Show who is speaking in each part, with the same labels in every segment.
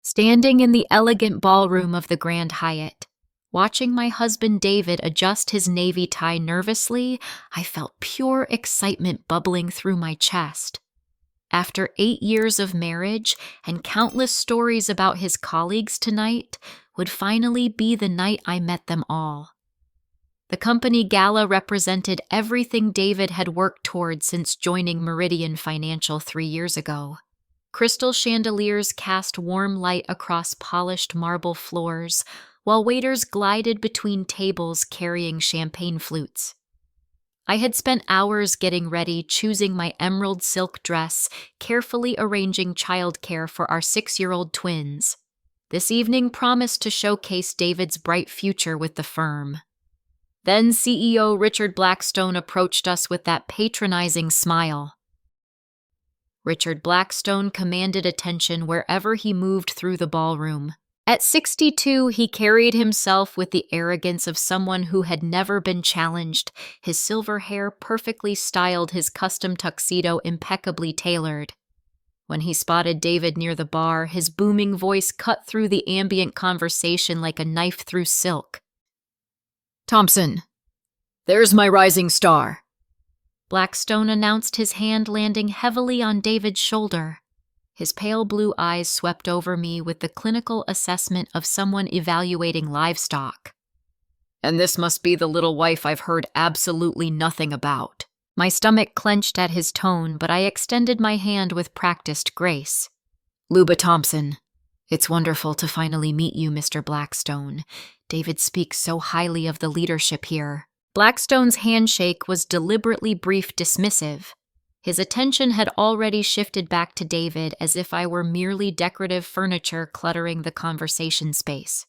Speaker 1: Standing in the elegant ballroom of the Grand Hyatt, watching my husband David adjust his navy tie nervously, I felt pure excitement bubbling through my chest. After 8 years of marriage and countless stories about his colleagues, tonight would finally be the night I met them all. The company gala represented everything David had worked toward since joining Meridian Financial 3 years ago. Crystal chandeliers cast warm light across polished marble floors, while waiters glided between tables carrying champagne flutes. I had spent hours getting ready, choosing my emerald silk dress, carefully arranging childcare for our 6-year-old twins. This evening promised to showcase David's bright future with the firm. Then CEO Richard Blackstone approached us with that patronizing smile. Richard Blackstone commanded attention wherever he moved through the ballroom. At 62, he carried himself with the arrogance of someone who had never been challenged, his silver hair perfectly styled, his custom tuxedo impeccably tailored. When he spotted David near the bar, his booming voice cut through the ambient conversation like a knife through silk. "Thompson, there's my rising star," Blackstone announced, his hand landing heavily on David's shoulder. His pale blue eyes swept over me with the clinical assessment of someone evaluating livestock. "And this must be the little wife I've heard absolutely nothing about." My stomach clenched at his tone, but I extended my hand with practiced grace. "Luba Thompson, it's wonderful to finally meet you, Mr. Blackstone. David speaks so highly of the leadership here." Blackstone's handshake was deliberately brief, dismissive. His attention had already shifted back to David, as if I were merely decorative furniture cluttering the conversation space.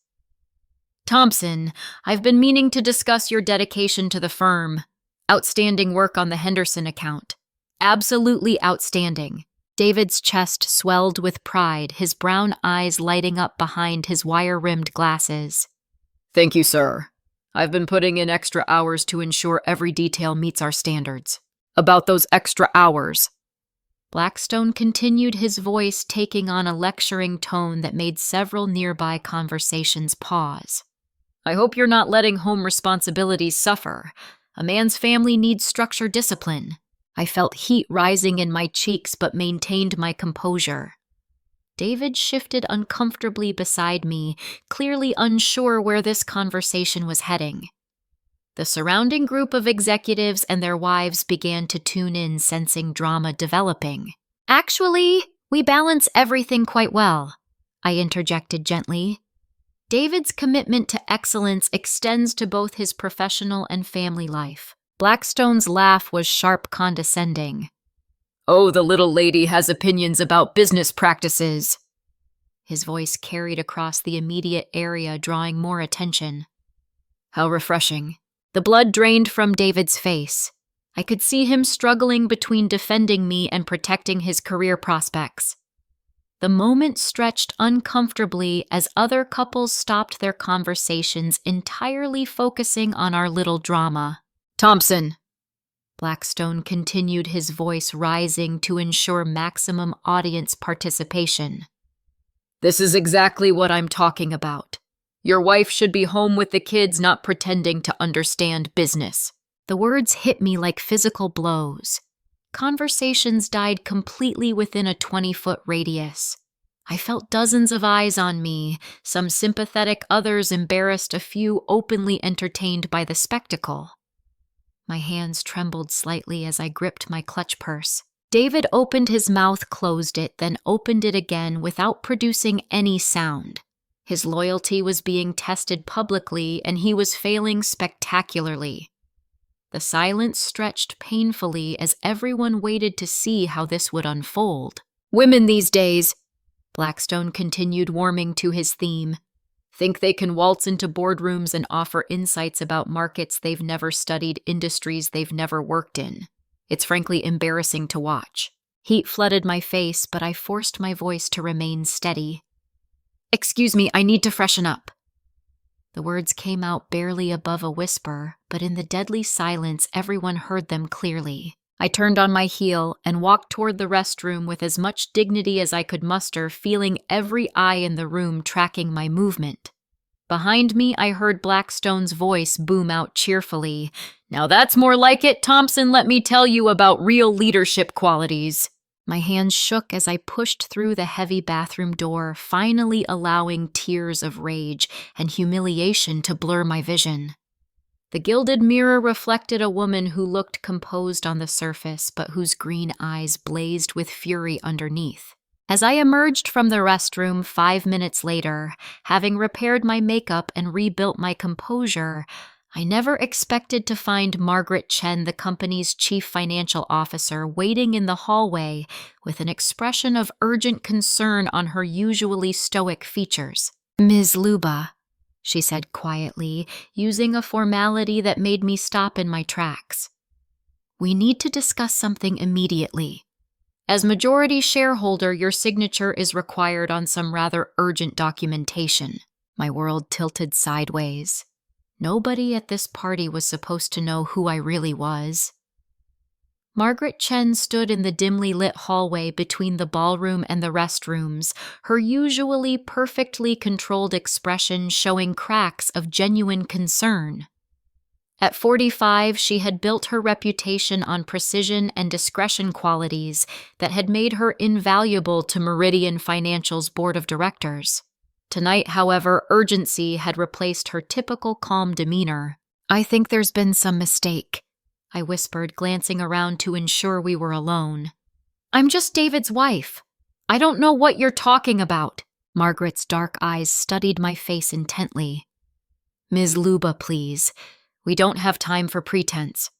Speaker 1: "Thompson, I've been meaning to discuss your dedication to the firm. Outstanding work on the Henderson account. Absolutely outstanding." David's chest swelled with pride, his brown eyes lighting up behind his wire-rimmed glasses. "Thank you, sir. I've been putting in extra hours to ensure every detail meets our standards." "About those extra hours," Blackstone continued, his voice taking on a lecturing tone that made several nearby conversations pause. "I hope you're not letting home responsibilities suffer. A man's family needs structure, discipline." I felt heat rising in my cheeks but maintained my composure. David shifted uncomfortably beside me, clearly unsure where this conversation was heading. The surrounding group of executives and their wives began to tune in, sensing drama developing. "Actually, we balance everything quite well," I interjected gently. David's commitment to excellence extends to both his professional and family life. Blackstone's laugh was sharp, condescending. "Oh, the little lady has opinions about business practices." His voice carried across the immediate area, drawing more attention. "How refreshing." The blood drained from David's face. I could see him struggling between defending me and protecting his career prospects. The moment stretched uncomfortably as other couples stopped their conversations, entirely focusing on our little drama. "Thompson," Blackstone continued, his voice rising to ensure maximum audience participation. "This is exactly what I'm talking about. Your wife should be home with the kids, not pretending to understand business." The words hit me like physical blows. Conversations died completely within a 20-foot radius. I felt dozens of eyes on me, some sympathetic, others embarrassed, a few openly entertained by the spectacle. My hands trembled slightly as I gripped my clutch purse. David opened his mouth, closed it, then opened it again without producing any sound. His loyalty was being tested publicly, and he was failing spectacularly. The silence stretched painfully as everyone waited to see how this would unfold. "Women these days," Blackstone continued, warming to his theme, "think they can waltz into boardrooms and offer insights about markets they've never studied, industries they've never worked in. It's frankly embarrassing to watch." Heat flooded my face, but I forced my voice to remain steady. "Excuse me, I need to freshen up." The words came out barely above a whisper, but in the deadly silence everyone heard them clearly. I turned on my heel and walked toward the restroom with as much dignity as I could muster, feeling every eye in the room tracking my movement. Behind me, I heard Blackstone's voice boom out cheerfully. "Now that's more like it, Thompson. Let me tell you about real leadership qualities." My hands shook as I pushed through the heavy bathroom door, finally allowing tears of rage and humiliation to blur my vision. The gilded mirror reflected a woman who looked composed on the surface, but whose green eyes blazed with fury underneath. As I emerged from the restroom 5 minutes later, having repaired my makeup and rebuilt my composure, I never expected to find Margaret Chen, the company's chief financial officer, waiting in the hallway with an expression of urgent concern on her usually stoic features. "Ms. Luba," she said quietly, using a formality that made me stop in my tracks. "We need to discuss something immediately. As majority shareholder, your signature is required on some rather urgent documentation." My world tilted sideways. Nobody at this party was supposed to know who I really was. Margaret Chen stood in the dimly lit hallway between the ballroom and the restrooms, her usually perfectly controlled expression showing cracks of genuine concern. At 45, she had built her reputation on precision and discretion qualities that had made her invaluable to Meridian Financial's board of directors. Tonight, however, urgency had replaced her typical calm demeanor. "I think there's been some mistake," I whispered, glancing around to ensure we were alone. "I'm just David's wife. I don't know what you're talking about." Margaret's dark eyes studied my face intently. "Ms. Luba, please. We don't have time for pretense.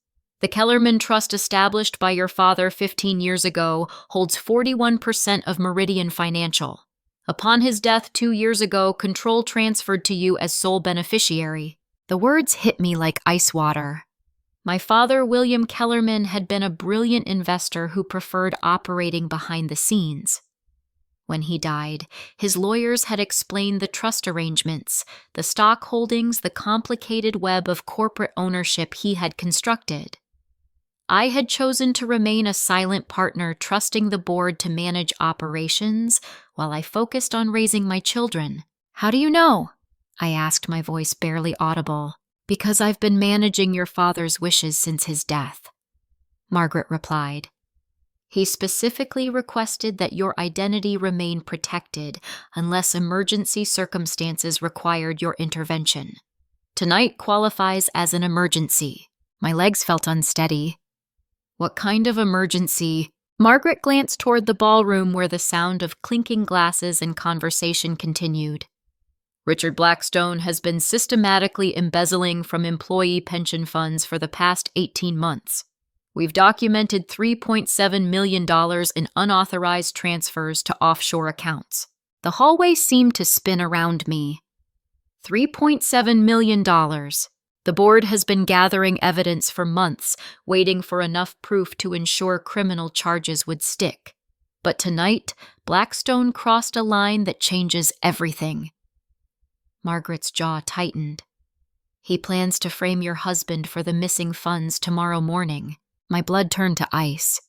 Speaker 1: The Kellerman Trust, established by your father 15 years ago, holds 41% of Meridian Financial. Upon his death 2 years ago, control transferred to you as sole beneficiary." The words hit me like ice water. My father, William Kellerman, had been a brilliant investor who preferred operating behind the scenes. When he died, his lawyers had explained the trust arrangements, the stock holdings, the complicated web of corporate ownership he had constructed. I had chosen to remain a silent partner, trusting the board to manage operations while I focused on raising my children. "How do you know?" I asked, my voice barely audible. "Because I've been managing your father's wishes since his death," Margaret replied. "He specifically requested that your identity remain protected unless emergency circumstances required your intervention. Tonight qualifies as an emergency." My legs felt unsteady. "What kind of emergency?" Margaret glanced toward the ballroom where the sound of clinking glasses and conversation continued. "Richard Blackstone has been systematically embezzling from employee pension funds for the past 18 months. We've documented $3.7 million in unauthorized transfers to offshore accounts." The hallway seemed to spin around me. $3.7 million. The board has been gathering evidence for months, waiting for enough proof to ensure criminal charges would stick. But tonight, Blackstone crossed a line that changes everything. Margaret's jaw tightened. "He plans to frame your husband for the missing funds tomorrow morning." My blood turned to ice.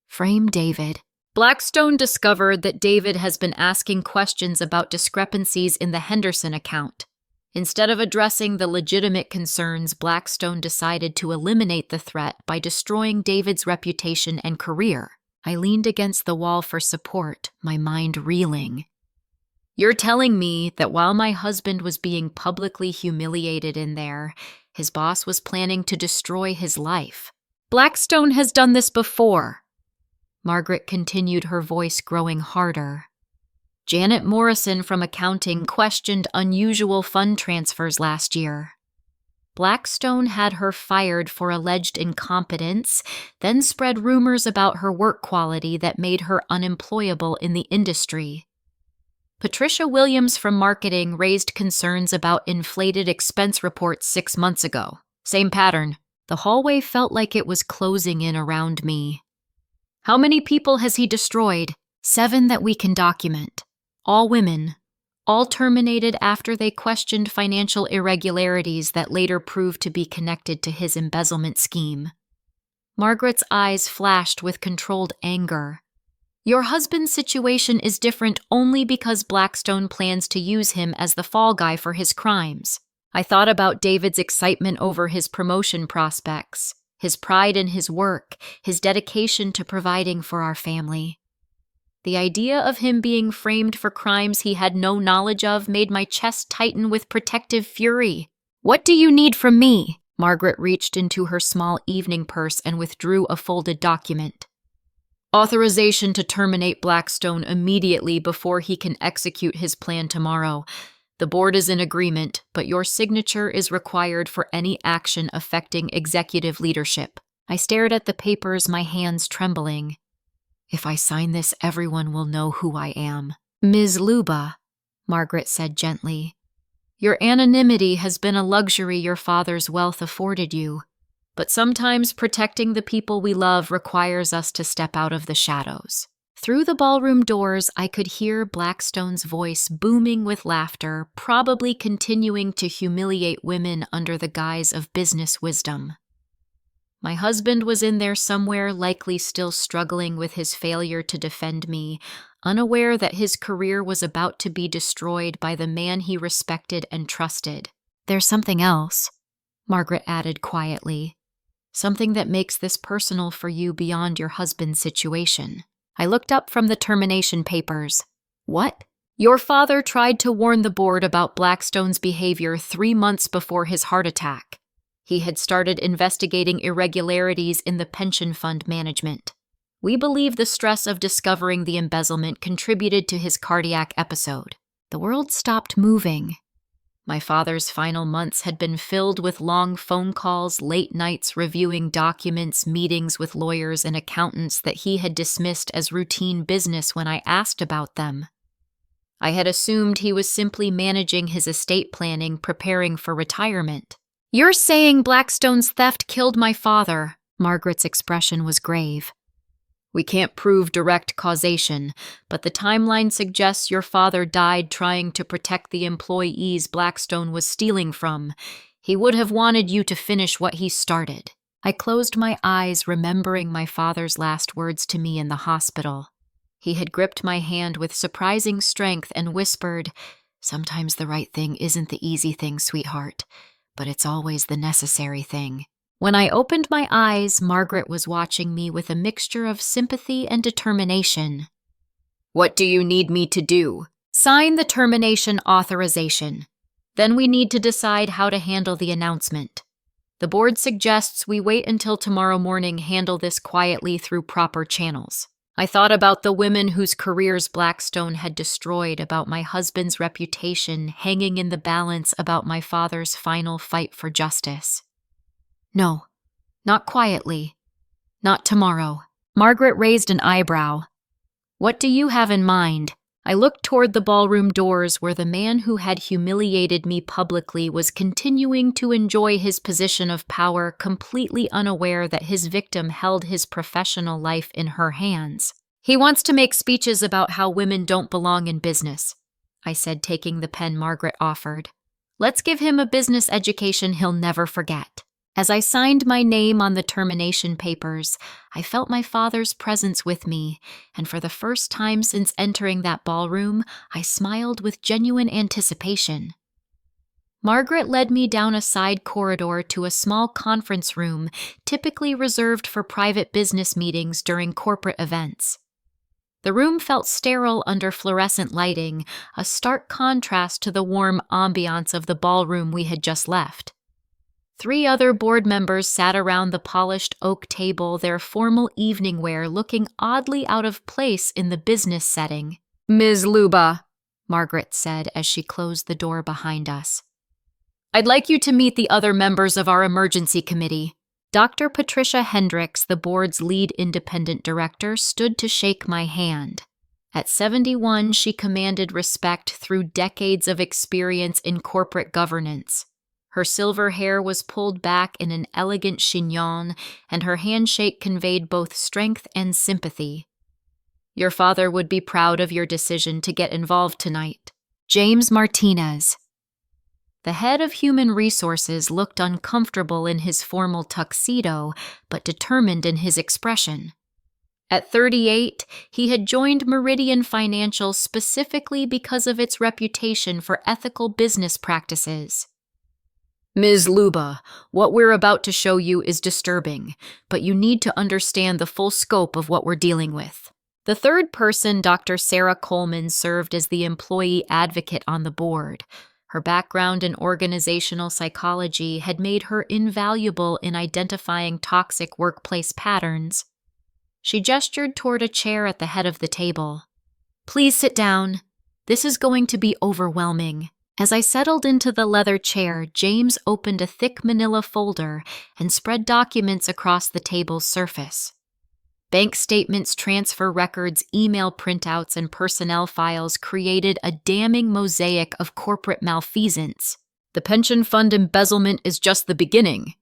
Speaker 1: "Frame David." Blackstone discovered that David has been asking questions about discrepancies in the Henderson account. Instead of addressing the legitimate concerns, Blackstone decided to eliminate the threat by destroying David's reputation and career. I leaned against the wall for support, my mind reeling. "You're telling me that while my husband was being publicly humiliated in there, his boss was planning to destroy his life? Blackstone has done this before." Margaret continued, her voice growing harder. "Janet Morrison from accounting questioned unusual fund transfers last year. Blackstone had her fired for alleged incompetence, then spread rumors about her work quality that made her unemployable in the industry. Patricia Williams from marketing raised concerns about inflated expense reports 6 months ago. Same pattern." The hallway felt like it was closing in around me. "How many people has he destroyed?" 7 that we can document. All women. All terminated after they questioned financial irregularities that later proved to be connected to his embezzlement scheme. Margaret's eyes flashed with controlled anger. Your husband's situation is different only because Blackstone plans to use him as the fall guy for his crimes. I thought about David's excitement over his promotion prospects, his pride in his work, his dedication to providing for our family. The idea of him being framed for crimes he had no knowledge of made my chest tighten with protective fury. "What do you need from me?" Margaret reached into her small evening purse and withdrew a folded document. "Authorization to terminate Blackstone immediately before he can execute his plan tomorrow. The board is in agreement, but your signature is required for any action affecting executive leadership." I stared at the papers, my hands trembling. "If I sign this, everyone will know who I am." "Ms. Luba," Margaret said gently, "your anonymity has been a luxury your father's wealth afforded you, but sometimes protecting the people we love requires us to step out of the shadows." Through the ballroom doors, I could hear Blackstone's voice booming with laughter, probably continuing to humiliate women under the guise of business wisdom. My husband was in there somewhere, likely still struggling with his failure to defend me, unaware that his career was about to be destroyed by the man he respected and trusted. "There's something else," Margaret added quietly. "Something that makes this personal for you beyond your husband's situation." I looked up from the termination papers. "What?" "Your father tried to warn the board about Blackstone's behavior 3 months before his heart attack. He had started investigating irregularities in the pension fund management. We believe the stress of discovering the embezzlement contributed to his cardiac episode." The world stopped moving. My father's final months had been filled with long phone calls, late nights reviewing documents, meetings with lawyers and accountants that he had dismissed as routine business when I asked about them. I had assumed he was simply managing his estate planning, preparing for retirement. "You're saying Blackstone's theft killed my father?" Margaret's expression was grave. "We can't prove direct causation, but the timeline suggests your father died trying to protect the employees Blackstone was stealing from. He would have wanted you to finish what he started." I closed my eyes, remembering my father's last words to me in the hospital. He had gripped my hand with surprising strength and whispered, "Sometimes the right thing isn't the easy thing, sweetheart, but it's always the necessary thing." When I opened my eyes, Margaret was watching me with a mixture of sympathy and determination. "What do you need me to do?" "Sign the termination authorization. Then we need to decide how to handle the announcement. The board suggests we wait until tomorrow morning, handle this quietly through proper channels." I thought about the women whose careers Blackstone had destroyed, about my husband's reputation hanging in the balance, about my father's final fight for justice. "No, not quietly. Not tomorrow." Margaret raised an eyebrow. "What do you have in mind?" I looked toward the ballroom doors, where the man who had humiliated me publicly was continuing to enjoy his position of power, completely unaware that his victim held his professional life in her hands. "He wants to make speeches about how women don't belong in business," I said, taking the pen Margaret offered. "Let's give him a business education he'll never forget." As I signed my name on the termination papers, I felt my father's presence with me, and for the first time since entering that ballroom, I smiled with genuine anticipation. Margaret led me down a side corridor to a small conference room, typically reserved for private business meetings during corporate events. The room felt sterile under fluorescent lighting, a stark contrast to the warm ambiance of the ballroom we had just left. 3 other board members sat around the polished oak table, their formal evening wear looking oddly out of place in the business setting. "Ms. Luba," Margaret said as she closed the door behind us, "I'd like you to meet the other members of our emergency committee." Dr. Patricia Hendricks, the board's lead independent director, stood to shake my hand. At 71, she commanded respect through decades of experience in corporate governance. Her silver hair was pulled back in an elegant chignon, and her handshake conveyed both strength and sympathy. "Your father would be proud of your decision to get involved tonight. James Martinez." The head of human resources looked uncomfortable in his formal tuxedo, but determined in his expression. At 38, he had joined Meridian Financial specifically because of its reputation for ethical business practices. Ms. Luba, what we're about to show you is disturbing, but you need to understand the full scope of what we're dealing with. The third person, Dr. Sarah Coleman, served as the employee advocate on the board. Her background in organizational psychology had made her invaluable in identifying toxic workplace patterns. She gestured toward a chair at the head of the table. Please sit down. This is going to be overwhelming. As I settled into the leather chair, James opened a thick manila folder and spread documents across the table's surface. Bank statements, transfer records, email printouts, and personnel files created a damning mosaic of corporate malfeasance. The pension fund embezzlement is just the beginning,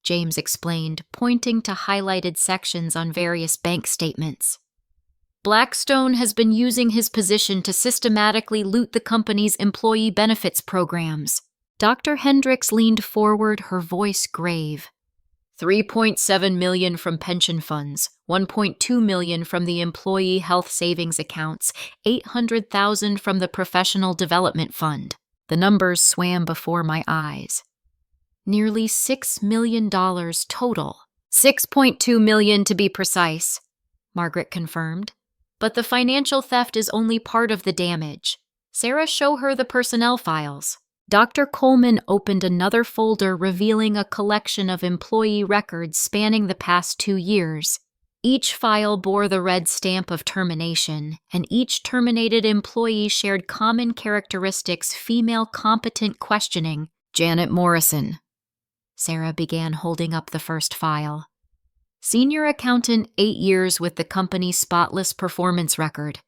Speaker 1: James explained, pointing to highlighted sections on various bank statements. Blackstone has been using his position to systematically loot the company's employee benefits programs. Dr. Hendricks leaned forward, her voice grave. $3.7 million from pension funds, $1.2 million from the employee health savings accounts, $800,000 from the professional development fund. The numbers swam before my eyes. Nearly $6 million total. $6.2 million to be precise, Margaret confirmed. But the financial theft is only part of the damage. Sarah, show her the personnel files. Dr. Coleman opened another folder revealing a collection of employee records spanning the past 2 years. Each file bore the red stamp of termination, and each terminated employee shared common characteristics: female competent questioning. Janet Morrison. Sarah began holding up the first file. Senior accountant, 8 years with the company's spotless performance record.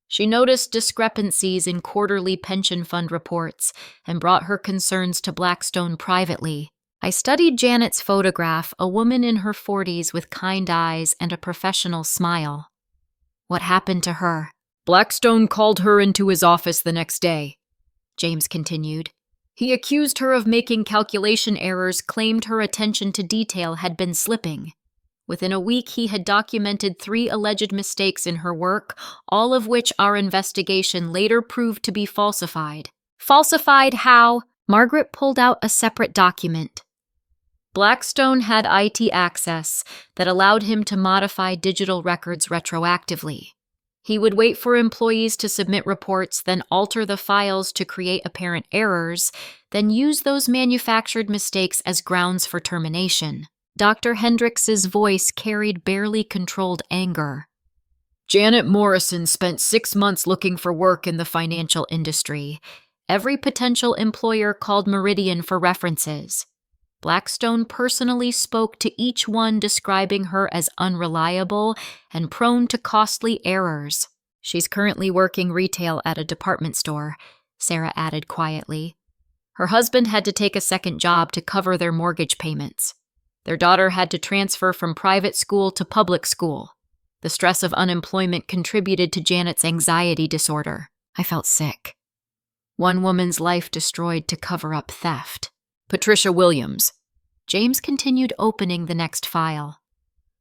Speaker 1: She noticed discrepancies in quarterly pension fund reports and brought her concerns to Blackstone privately. I studied Janet's photograph, a woman in her 40s with kind eyes and a professional smile. What happened to her? Blackstone called her into his office the next day, James continued. He accused her of making calculation errors, claimed her attention to detail had been slipping. Within a week, he had documented 3 alleged mistakes in her work, all of which our investigation later proved to be falsified. Falsified how? Margaret pulled out a separate document. Blackstone had IT access that allowed him to modify digital records retroactively. He would wait for employees to submit reports, then alter the files to create apparent errors, then use those manufactured mistakes as grounds for termination. Dr. Hendricks's voice carried barely controlled anger. Janet Morrison spent 6 months looking for work in the financial industry. Every potential employer called Meridian for references. Blackstone personally spoke to each one, describing her as unreliable and prone to costly errors. She's currently working retail at a department store, Sarah added quietly. Her husband had to take a second job to cover their mortgage payments. Their daughter had to transfer from private school to public school. The stress of unemployment contributed to Janet's anxiety disorder. I felt sick. One woman's life destroyed to cover up theft. Patricia Williams. James continued opening the next file.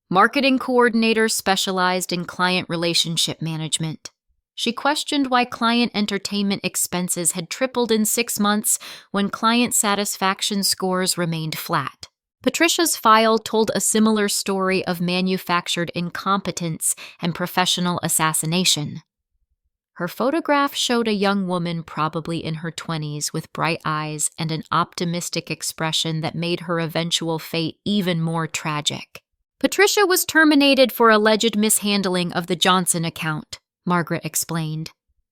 Speaker 1: Marketing coordinator specialized in client relationship management. She questioned why client entertainment expenses had tripled in 6 months when client satisfaction scores remained flat. Patricia's file told a similar story of manufactured incompetence and professional assassination. Her photograph showed a young woman probably in her 20s with bright eyes and an optimistic expression that made her eventual fate even more tragic. Patricia was terminated for alleged mishandling of the Johnson account, Margaret explained.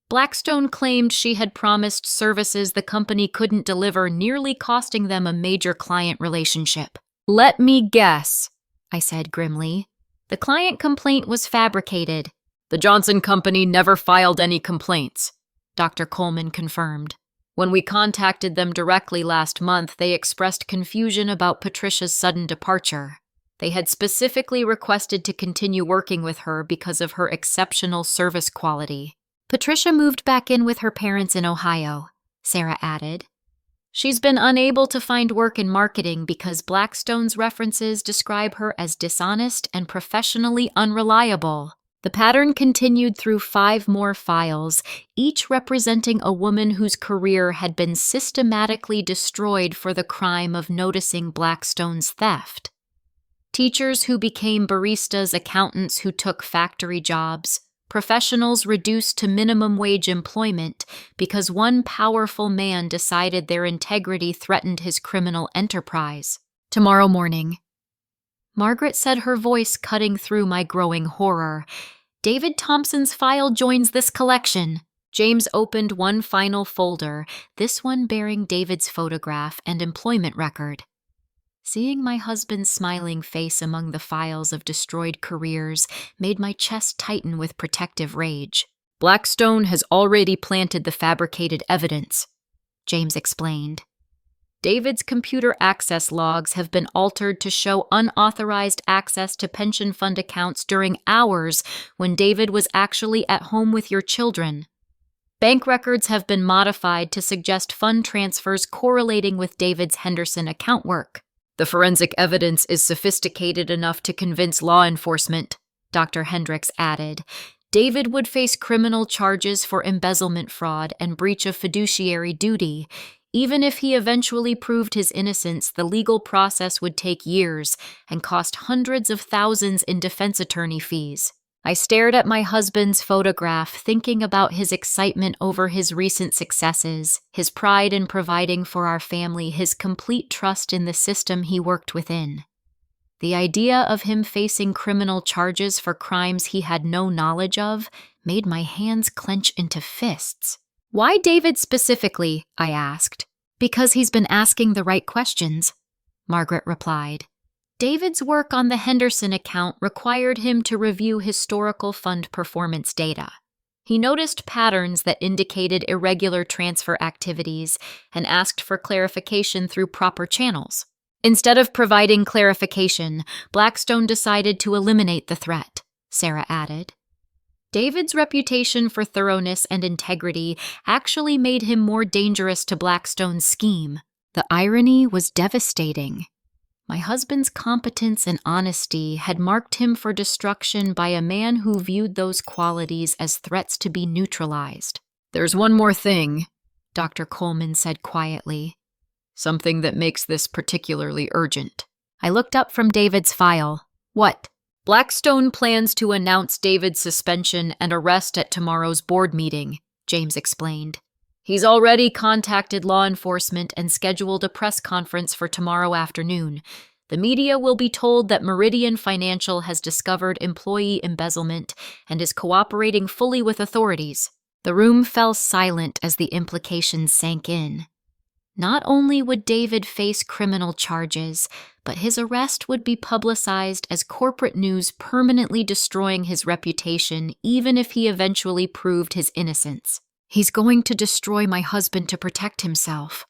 Speaker 1: Blackstone claimed she had promised services the company couldn't deliver, nearly costing them a major client relationship. Let me guess, I said grimly. The client complaint was fabricated. The Johnson Company never filed any complaints, Dr. Coleman confirmed. When we contacted them directly last month, they expressed confusion about Patricia's sudden departure. They had specifically requested to continue working with her because of her exceptional service quality. Patricia moved back in with her parents in Ohio, Sarah added. She's been unable to find work in marketing because Blackstone's references describe her as dishonest and professionally unreliable. The pattern continued through 5 more files, each representing a woman whose career had been systematically destroyed for the crime of noticing Blackstone's theft. Teachers who became baristas, accountants who took factory jobs, professionals reduced to minimum wage employment because one powerful man decided their integrity threatened his criminal enterprise. Tomorrow morning. Margaret said, her voice cutting through my growing horror. David Thompson's file joins this collection. James opened one final folder, this one bearing David's photograph and employment record. Seeing my husband's smiling face among the files of destroyed careers made my chest tighten with protective rage. Blackstone has already planted the fabricated evidence, James explained. David's computer access logs have been altered to show unauthorized access to pension fund accounts during hours when David was actually at home with your children. Bank records have been modified to suggest fund transfers correlating with David's Henderson account work. The forensic evidence is sophisticated enough to convince law enforcement, Dr. Hendricks added. David would face criminal charges for embezzlement fraud and breach of fiduciary duty. Even if he eventually proved his innocence, the legal process would take years and cost hundreds of thousands in defense attorney fees. I stared at my husband's photograph, thinking about his excitement over his recent successes, his pride in providing for our family, his complete trust in the system he worked within. The idea of him facing criminal charges for crimes he had no knowledge of made my hands clench into fists. Why David specifically? I asked. Because he's been asking the right questions, Margaret replied. David's work on the Henderson account required him to review historical fund performance data. He noticed patterns that indicated irregular transfer activities and asked for clarification through proper channels. Instead of providing clarification, Blackstone decided to eliminate the threat, Sarah added. David's reputation for thoroughness and integrity actually made him more dangerous to Blackstone's scheme. The irony was devastating. My husband's competence and honesty had marked him for destruction by a man who viewed those qualities as threats to be neutralized. There's one more thing, Dr. Coleman said quietly. Something that makes this particularly urgent. I looked up from David's file. What? Blackstone plans to announce David's suspension and arrest at tomorrow's board meeting, James explained. He's already contacted law enforcement and scheduled a press conference for tomorrow afternoon. The media will be told that Meridian Financial has discovered employee embezzlement and is cooperating fully with authorities. The room fell silent as the implications sank in. Not only would David face criminal charges, but his arrest would be publicized as corporate news, permanently destroying his reputation even if he eventually proved his innocence. He's going to destroy my husband to protect himself,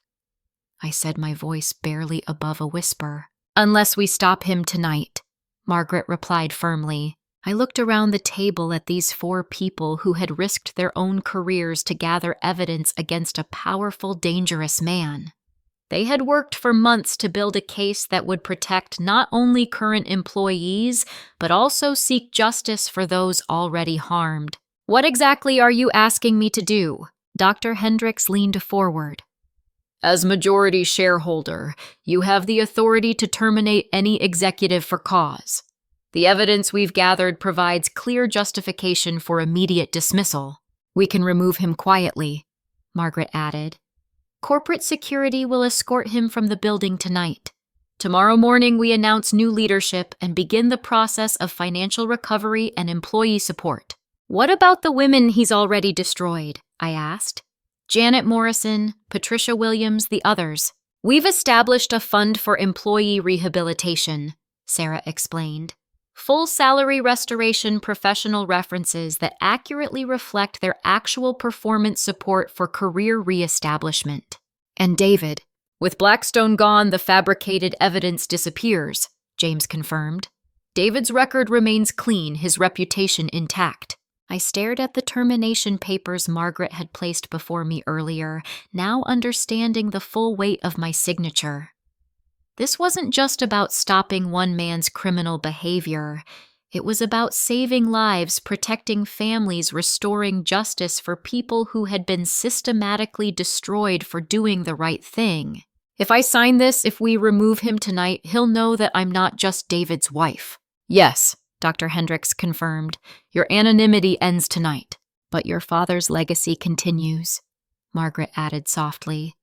Speaker 1: I said, my voice barely above a whisper. Unless we stop him tonight, Margaret replied firmly. I looked around the table at these 4 people who had risked their own careers to gather evidence against a powerful, dangerous man. They had worked for months to build a case that would protect not only current employees, but also seek justice for those already harmed. What exactly are you asking me to do? Dr. Hendricks leaned forward. As majority shareholder, you have the authority to terminate any executive for cause. The evidence we've gathered provides clear justification for immediate dismissal. We can remove him quietly, Margaret added. Corporate security will escort him from the building tonight. Tomorrow morning we announce new leadership and begin the process of financial recovery and employee support. What about the women he's already destroyed? I asked. Janet Morrison, Patricia Williams, the others. We've established a fund for employee rehabilitation, Sarah explained. Full salary restoration professional references that accurately reflect their actual performance support for career reestablishment. And David. With Blackstone gone, the fabricated evidence disappears, James confirmed. David's record remains clean, his reputation intact. I stared at the termination papers Margaret had placed before me earlier, now understanding the full weight of my signature. This wasn't just about stopping one man's criminal behavior. It was about saving lives, protecting families, restoring justice for people who had been systematically destroyed for doing the right thing. If I sign this, if we remove him tonight, he'll know that I'm not just David's wife. Yes, Dr. Hendricks confirmed. Your anonymity ends tonight. But your father's legacy continues, Margaret added softly.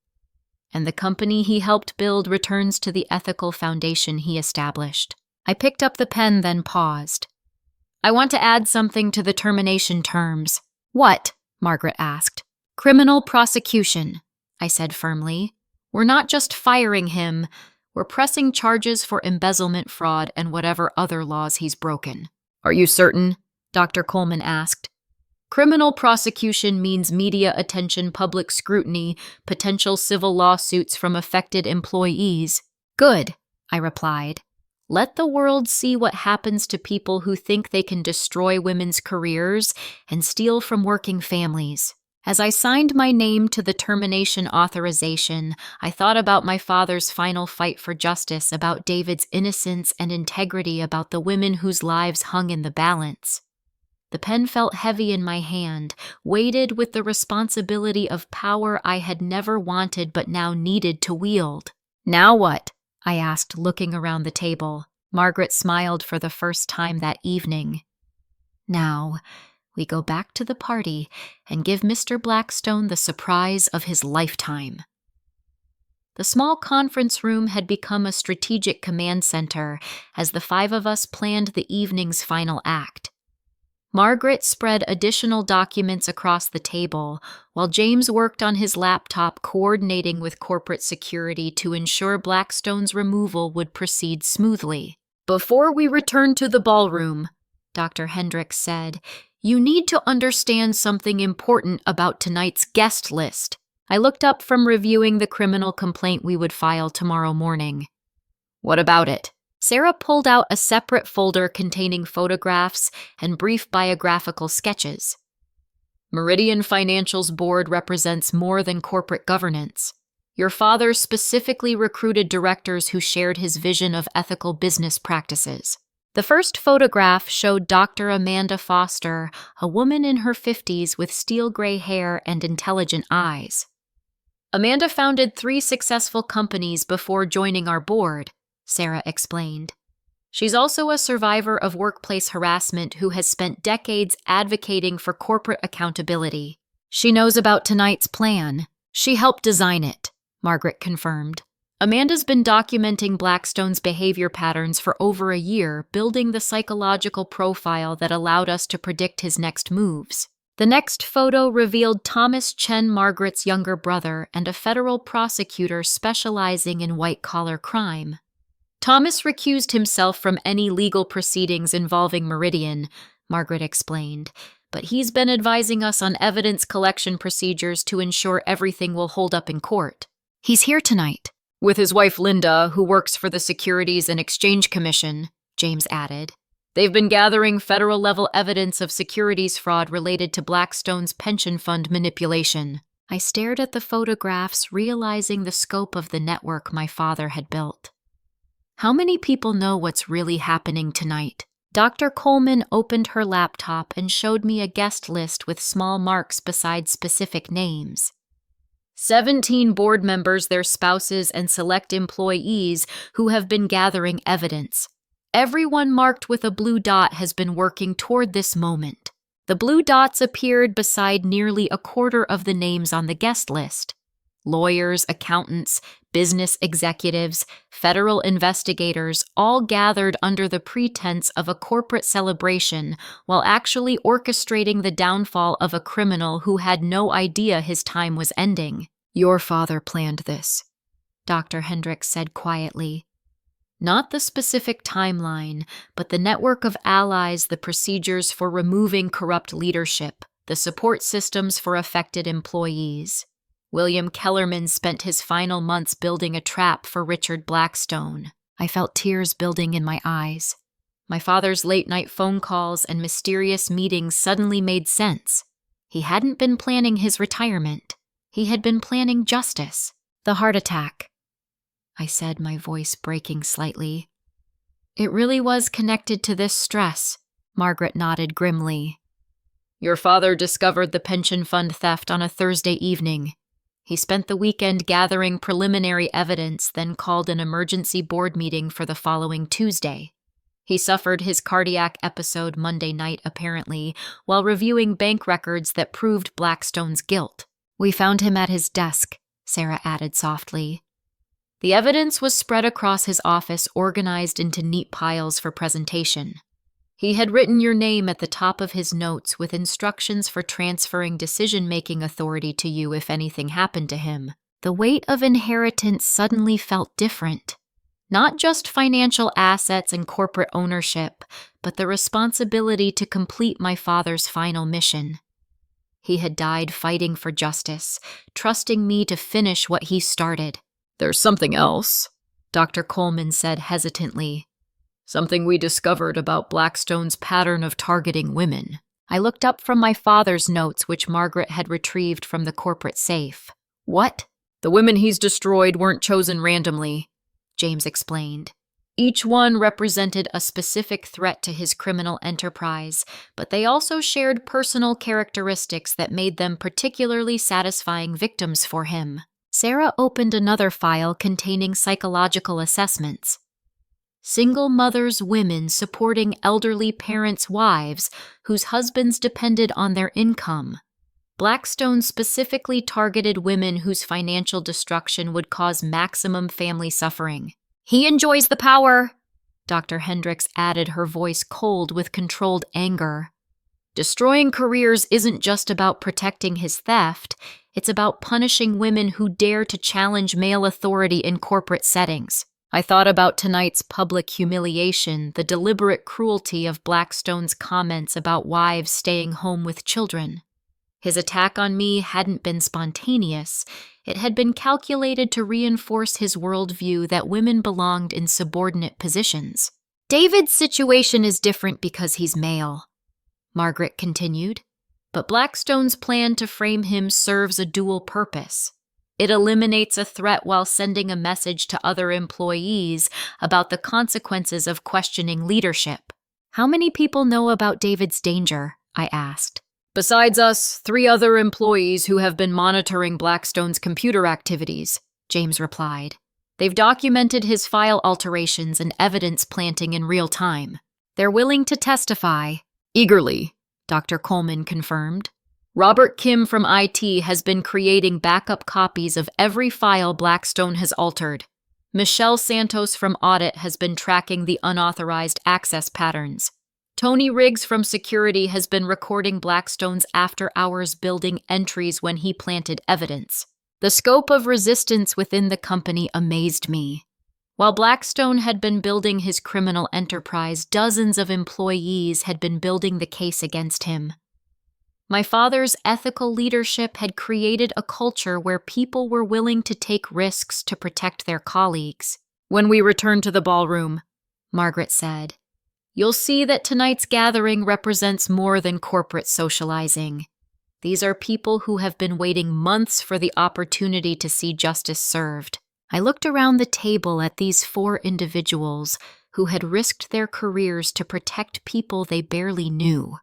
Speaker 1: And the company he helped build returns to the ethical foundation he established. I picked up the pen, then paused. I want to add something to the termination terms. What? Margaret asked. Criminal prosecution, I said firmly. We're not just firing him, we're pressing charges for embezzlement, fraud, and whatever other laws he's broken. Are you certain? Dr. Coleman asked. Criminal prosecution means media attention, public scrutiny, potential civil lawsuits from affected employees. Good, I replied. Let the world see what happens to people who think they can destroy women's careers and steal from working families. As I signed my name to the termination authorization, I thought about my father's final fight for justice, about David's innocence and integrity, about the women whose lives hung in the balance. The pen felt heavy in my hand, weighted with the responsibility of power I had never wanted but now needed to wield. Now what? I asked, looking around the table. Margaret smiled for the first time that evening. Now, we go back to the party and give Mr. Blackstone the surprise of his lifetime. The small conference room had become a strategic command center as the five of us planned the evening's final act. Margaret spread additional documents across the table, while James worked on his laptop coordinating with corporate security to ensure Blackstone's removal would proceed smoothly. Before we return to the ballroom, Dr. Hendricks said, you need to understand something important about tonight's guest list. I looked up from reviewing the criminal complaint we would file tomorrow morning. What about it? Sarah pulled out a separate folder containing photographs and brief biographical sketches. Meridian Financial's board represents more than corporate governance. Your father specifically recruited directors who shared his vision of ethical business practices. The first photograph showed Dr. Amanda Foster, a woman in her 50s with steel gray hair and intelligent eyes. Amanda founded 3 successful companies before joining our board, Sarah explained. She's also a survivor of workplace harassment who has spent decades advocating for corporate accountability. She knows about tonight's plan. She helped design it, Margaret confirmed. Amanda's been documenting Blackstone's behavior patterns for over a year, building the psychological profile that allowed us to predict his next moves. The next photo revealed Thomas Chen, Margaret's younger brother, and a federal prosecutor specializing in white-collar crime. Thomas recused himself from any legal proceedings involving Meridian, Margaret explained, but he's been advising us on evidence collection procedures to ensure everything will hold up in court. He's here tonight. With his wife Linda, who works for the Securities and Exchange Commission, James added. They've been gathering federal-level evidence of securities fraud related to Blackstone's pension fund manipulation. I stared at the photographs, realizing the scope of the network my father had built. How many people know what's really happening tonight? Dr. Coleman opened her laptop and showed me a guest list with small marks beside specific names. 17 board members, their spouses, and select employees who have been gathering evidence. Everyone marked with a blue dot has been working toward this moment. The blue dots appeared beside nearly a quarter of the names on the guest list. Lawyers, accountants, business executives, federal investigators, all gathered under the pretense of a corporate celebration while actually orchestrating the downfall of a criminal who had no idea his time was ending. Your father planned this, Dr. Hendricks said quietly. Not the specific timeline, but the network of allies, the procedures for removing corrupt leadership, the support systems for affected employees. William Kellerman spent his final months building a trap for Richard Blackstone. I felt tears building in my eyes. My father's late-night phone calls and mysterious meetings suddenly made sense. He hadn't been planning his retirement. He had been planning justice. The heart attack, I said, my voice breaking slightly. It really was connected to this stress, Margaret nodded grimly. Your father discovered the pension fund theft on a Thursday evening. He spent the weekend gathering preliminary evidence, then called an emergency board meeting for the following Tuesday. He suffered his cardiac episode Monday night, apparently, while reviewing bank records that proved Blackstone's guilt. We found him at his desk, Sarah added softly. The evidence was spread across his office, organized into neat piles for presentation. He had written your name at the top of his notes with instructions for transferring decision-making authority to you if anything happened to him. The weight of inheritance suddenly felt different. Not just financial assets and corporate ownership, but the responsibility to complete my father's final mission. He had died fighting for justice, trusting me to finish what he started. There's something else, Dr. Coleman said hesitantly. Something we discovered about Blackstone's pattern of targeting women. I looked up from my father's notes, which Margaret had retrieved from the corporate safe. What? The women he's destroyed weren't chosen randomly, James explained. Each one represented a specific threat to his criminal enterprise, but they also shared personal characteristics that made them particularly satisfying victims for him. Sarah opened another file containing psychological assessments. Single mothers, women supporting elderly parents' wives whose husbands depended on their income. Blackstone specifically targeted women whose financial destruction would cause maximum family suffering. He enjoys the power, Dr. Hendricks added, her voice cold with controlled anger. Destroying careers isn't just about protecting his theft, it's about punishing women who dare to challenge male authority in corporate settings. I thought about tonight's public humiliation, the deliberate cruelty of Blackstone's comments about wives staying home with children. His attack on me hadn't been spontaneous. It had been calculated to reinforce his worldview that women belonged in subordinate positions. David's situation is different because he's male, Margaret continued. But Blackstone's plan to frame him serves a dual purpose. It eliminates a threat while sending a message to other employees about the consequences of questioning leadership. How many people know about David's danger? I asked. Besides us, 3 other employees who have been monitoring Blackstone's computer activities, James replied. They've documented his file alterations and evidence planting in real time. They're willing to testify. Eagerly, Dr. Coleman confirmed. Robert Kim from IT has been creating backup copies of every file Blackstone has altered. Michelle Santos from Audit has been tracking the unauthorized access patterns. Tony Riggs from Security has been recording Blackstone's after-hours building entries when he planted evidence. The scope of resistance within the company amazed me. While Blackstone had been building his criminal enterprise, dozens of employees had been building the case against him. My father's ethical leadership had created a culture where people were willing to take risks to protect their colleagues. When we return to the ballroom, Margaret said, you'll see that tonight's gathering represents more than corporate socializing. These are people who have been waiting months for the opportunity to see justice served. I looked around the table at these 4 individuals who had risked their careers to protect people they barely knew.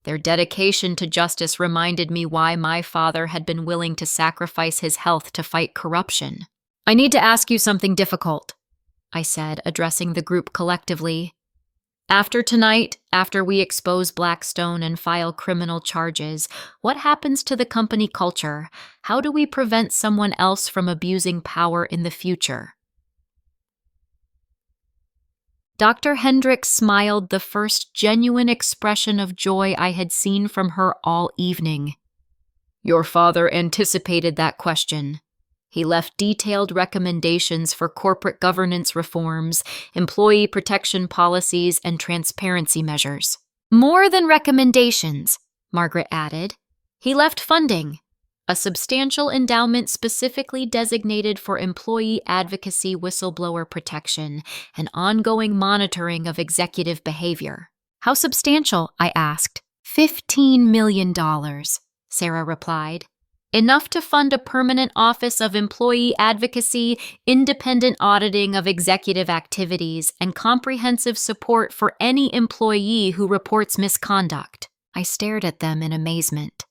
Speaker 1: Their dedication to justice reminded me why my father had been willing to sacrifice his health to fight corruption. I need to ask you something difficult, I said, addressing the group collectively. After tonight, after we expose Blackstone and file criminal charges, what happens to the company culture? How do we prevent someone else from abusing power in the future? Dr. Hendricks smiled, the first genuine expression of joy I had seen from her all evening. Your father anticipated that question. He left detailed recommendations for corporate governance reforms, employee protection policies, and transparency measures. More than recommendations, Margaret added. He left funding. a substantial endowment specifically designated for employee advocacy, whistleblower protection, and ongoing monitoring of executive behavior. How substantial? I asked. $15 million, Sarah replied. Enough to fund a permanent office of employee advocacy, independent auditing of executive activities, and comprehensive support for any employee who reports misconduct. I stared at them in amazement.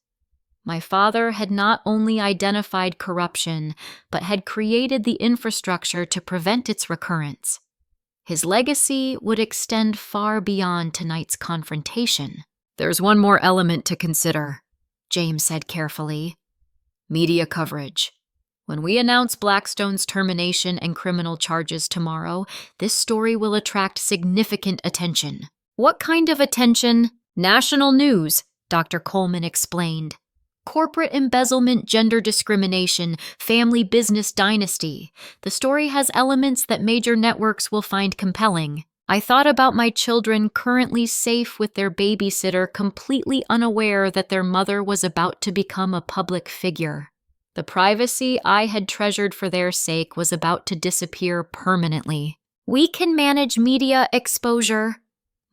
Speaker 1: My father had not only identified corruption, but had created the infrastructure to prevent its recurrence. His legacy would extend far beyond tonight's confrontation. There's one more element to consider, James said carefully. Media coverage. When we announce Blackstone's termination and criminal charges tomorrow, this story will attract significant attention. What kind of attention? National news, Dr. Coleman explained. Corporate embezzlement, gender discrimination, family business dynasty. The story has elements that major networks will find compelling. I thought about my children currently safe with their babysitter, completely unaware that their mother was about to become a public figure. The privacy I had treasured for their sake was about to disappear permanently. We can manage media exposure,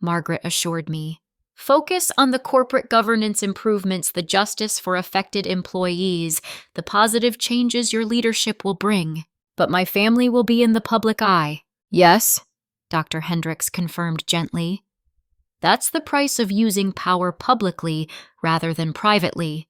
Speaker 1: Margaret assured me. Focus on the corporate governance improvements, the justice for affected employees, the positive changes your leadership will bring. But my family will be in the public eye. Yes, Dr. Hendricks confirmed gently. That's the price of using power publicly rather than privately.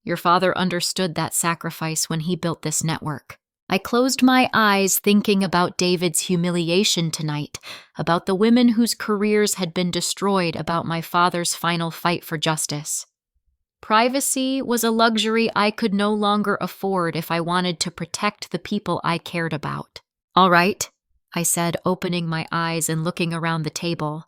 Speaker 1: Your father understood that sacrifice when he built this network. I closed my eyes thinking about David's humiliation tonight, about the women whose careers had been destroyed, about my father's final fight for justice. Privacy was a luxury I could no longer afford if I wanted to protect the people I cared about. All right, I said, opening my eyes and looking around the table.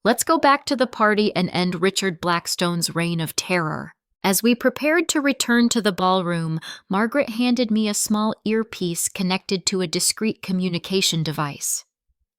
Speaker 1: Let's go back to the party and end Richard Blackstone's reign of terror. As we prepared to return to the ballroom, Margaret handed me a small earpiece connected to a discreet communication device.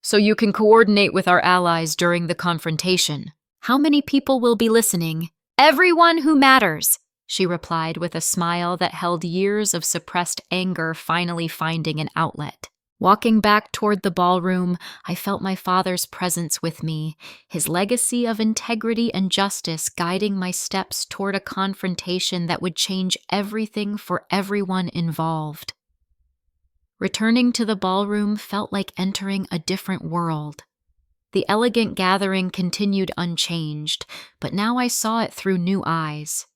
Speaker 1: So you can coordinate with our allies during the confrontation. How many people will be listening? Everyone who matters, she replied with a smile that held years of suppressed anger finally finding an outlet. Walking back toward the ballroom, I felt my father's presence with me, his legacy of integrity and justice guiding my steps toward a confrontation that would change everything for everyone involved. Returning to the ballroom felt like entering a different world. The elegant gathering continued unchanged, but now I saw it through new eyes.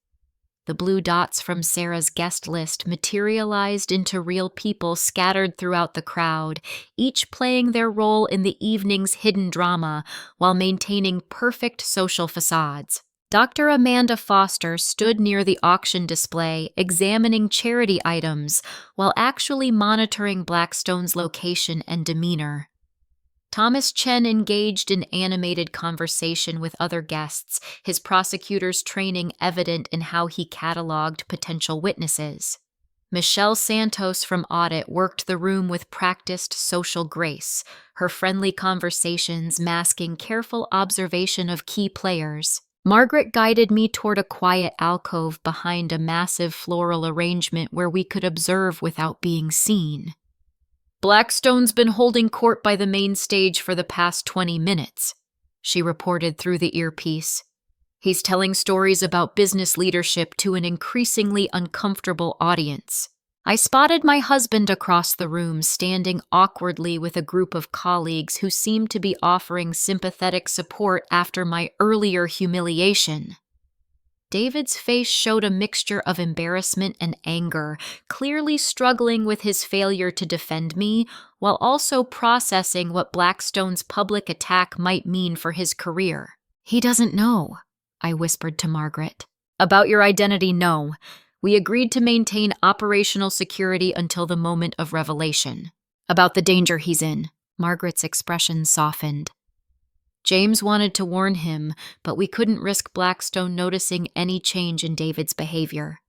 Speaker 1: The blue dots from Sarah's guest list materialized into real people scattered throughout the crowd, each playing their role in the evening's hidden drama while maintaining perfect social facades. Dr. Amanda Foster stood near the auction display, examining charity items while actually monitoring Blackstone's location and demeanor. Thomas Chen engaged in animated conversation with other guests, his prosecutor's training evident in how he cataloged potential witnesses. Michelle Santos from Audit worked the room with practiced social grace, her friendly conversations masking careful observation of key players. Margaret guided me toward a quiet alcove behind a massive floral arrangement where we could observe without being seen. Blackstone's been holding court by the main stage for the past 20 minutes, she reported through the earpiece. He's telling stories about business leadership to an increasingly uncomfortable audience. I spotted my husband across the room, standing awkwardly with a group of colleagues who seemed to be offering sympathetic support after my earlier humiliation. David's face showed a mixture of embarrassment and anger, clearly struggling with his failure to defend me, while also processing what Blackstone's public attack might mean for his career. He doesn't know, I whispered to Margaret. About your identity, no. We agreed to maintain operational security until the moment of revelation. About the danger he's in, Margaret's expression softened. James wanted to warn him, but we couldn't risk Blackstone noticing any change in David's behavior.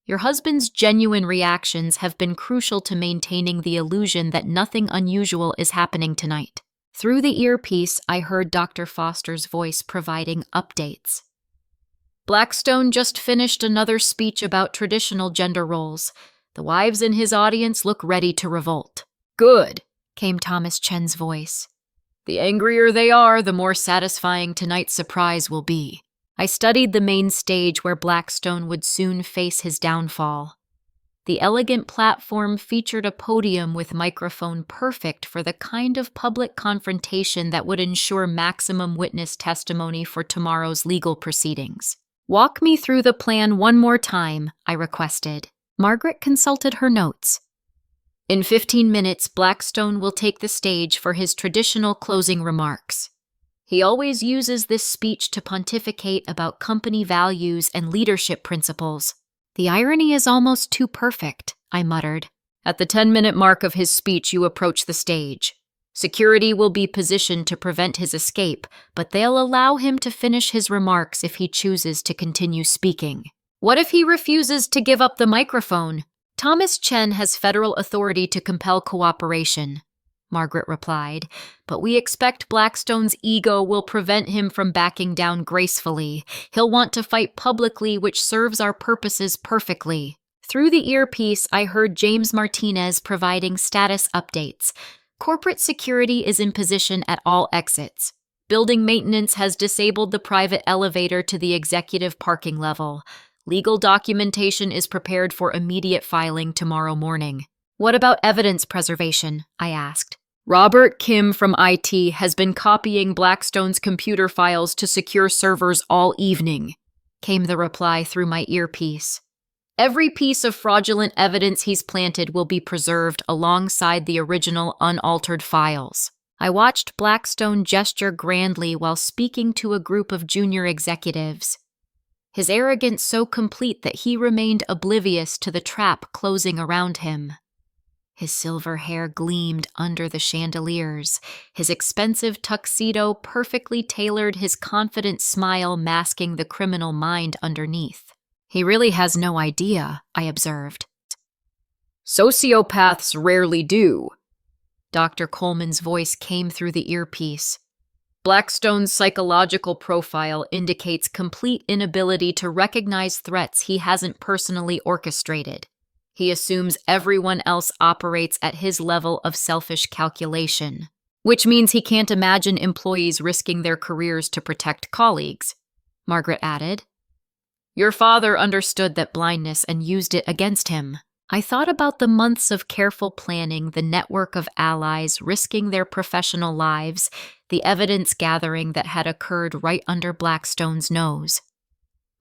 Speaker 1: Your husband's genuine reactions have been crucial to maintaining the illusion that nothing unusual is happening tonight. Through the earpiece, I heard Dr. Foster's voice providing updates. Blackstone just finished another speech about traditional gender roles. The wives in his audience look ready to revolt. Good, came Thomas Chen's voice. The angrier they are, the more satisfying tonight's surprise will be. I studied the main stage where Blackstone would soon face his downfall. The elegant platform featured a podium with microphone perfect for the kind of public confrontation that would ensure maximum witness testimony for tomorrow's legal proceedings. Walk me through the plan one more time, I requested. Margaret consulted her notes. In 15 minutes, Blackstone will take the stage for his traditional closing remarks. He always uses this speech to pontificate about company values and leadership principles. The irony is almost too perfect, I muttered. At the 10-minute mark of his speech, you approach the stage. Security will be positioned to prevent his escape, but they'll allow him to finish his remarks if he chooses to continue speaking. What if he refuses to give up the microphone? Thomas Chen has federal authority to compel cooperation, Margaret replied, but we expect Blackstone's ego will prevent him from backing down gracefully. He'll want to fight publicly, which serves our purposes perfectly. Through the earpiece, I heard James Martinez providing status updates. Corporate security is in position at all exits. Building maintenance has disabled the private elevator to the executive parking level. Legal documentation is prepared for immediate filing tomorrow morning. What about evidence preservation? I asked. Robert Kim from IT has been copying Blackstone's computer files to secure servers all evening, came the reply through my earpiece. Every piece of fraudulent evidence he's planted will be preserved alongside the original unaltered files. I watched Blackstone gesture grandly while speaking to a group of junior executives. His arrogance so complete that he remained oblivious to the trap closing around him. His silver hair gleamed under the chandeliers. His expensive tuxedo perfectly tailored his confident smile, masking the criminal mind underneath. He really has no idea, I observed. Sociopaths rarely do. Dr. Coleman's voice came through the earpiece. Blackstone's psychological profile indicates complete inability to recognize threats he hasn't personally orchestrated. He assumes everyone else operates at his level of selfish calculation, which means he can't imagine employees risking their careers to protect colleagues, Margaret added. Your father understood that blindness and used it against him. I thought about the months of careful planning, the network of allies risking their professional lives, the evidence gathering that had occurred right under Blackstone's nose.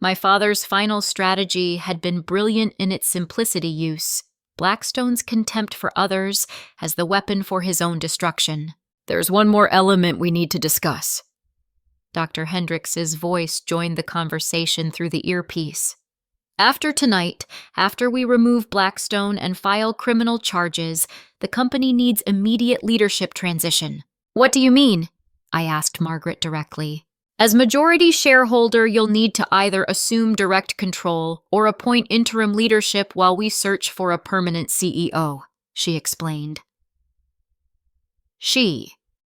Speaker 1: My father's final strategy had been brilliant in its simplicity use, Blackstone's contempt for others as the weapon for his own destruction. There's one more element we need to discuss. Dr. Hendricks's voice joined the conversation through the earpiece. After tonight, after we remove Blackstone and file criminal charges, the company needs immediate leadership transition. What do you mean? I asked Margaret directly. As majority shareholder, you'll need to either assume direct control or appoint interim leadership while we search for a permanent CEO, she explained.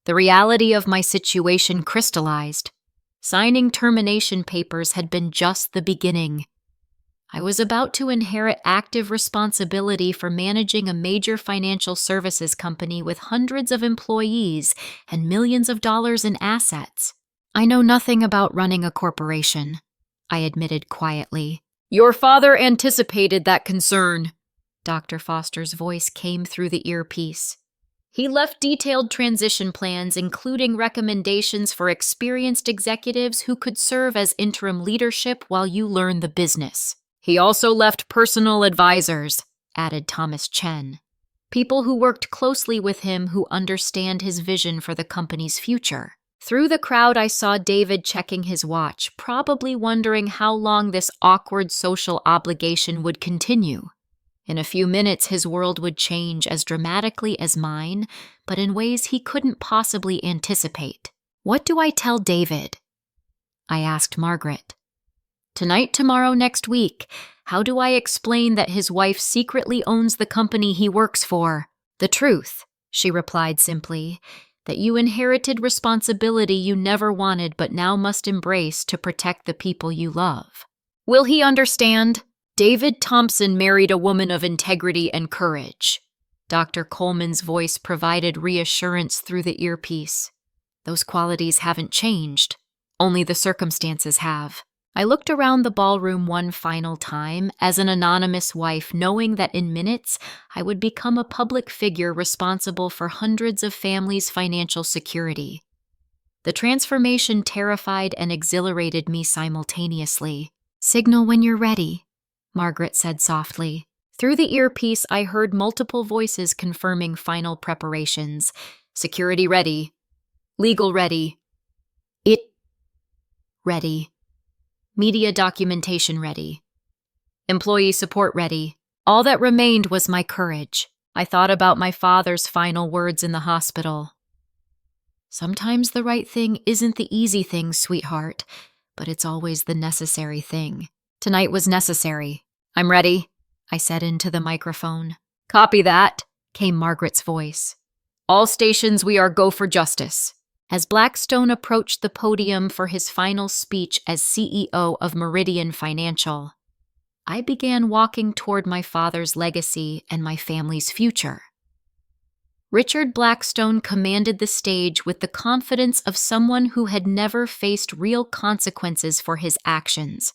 Speaker 1: The reality of my situation crystallized. Signing termination papers had been just the beginning. I was about to inherit active responsibility for managing a major financial services company with hundreds of employees and millions of dollars in assets. I know nothing about running a corporation, I admitted quietly. Your father anticipated that concern. Dr. Foster's voice came through the earpiece. He left detailed transition plans, including recommendations for experienced executives who could serve as interim leadership while you learn the business. He also left personal advisors, added Thomas Chen. People who worked closely with him who understand his vision for the company's future. Through the crowd, I saw David checking his watch, probably wondering how long this awkward social obligation would continue. In a few minutes, his world would change as dramatically as mine, but in ways he couldn't possibly anticipate. What do I tell David? I asked Margaret. Tonight, tomorrow, next week, how do I explain that his wife secretly owns the company he works for? The truth, she replied simply. that you inherited responsibility you never wanted but now must embrace to protect the people you love. Will he understand? David Thompson married a woman of integrity and courage. Dr. Coleman's voice provided reassurance through the earpiece. Those qualities haven't changed. Only the circumstances have. I looked around the ballroom one final time as an anonymous wife, knowing that in minutes I would become a public figure responsible for hundreds of families' financial security. The transformation terrified and exhilarated me simultaneously. "Signal when you're ready," Margaret said softly. Through the earpiece, I heard multiple voices confirming final preparations. Security ready. Legal ready. Ready. Media documentation ready. Employee support ready. All that remained was my courage. I thought about my father's final words in the hospital. "Sometimes the right thing isn't the easy thing, sweetheart, but it's always the necessary thing." Tonight was necessary. "I'm ready," I said into the microphone. "Copy that," came Margaret's voice. "All stations, we are go for justice." As Blackstone approached the podium for his final speech as CEO of Meridian Financial, I began walking toward my father's legacy and my family's future. Richard Blackstone commanded the stage with the confidence of someone who had never faced real consequences for his actions.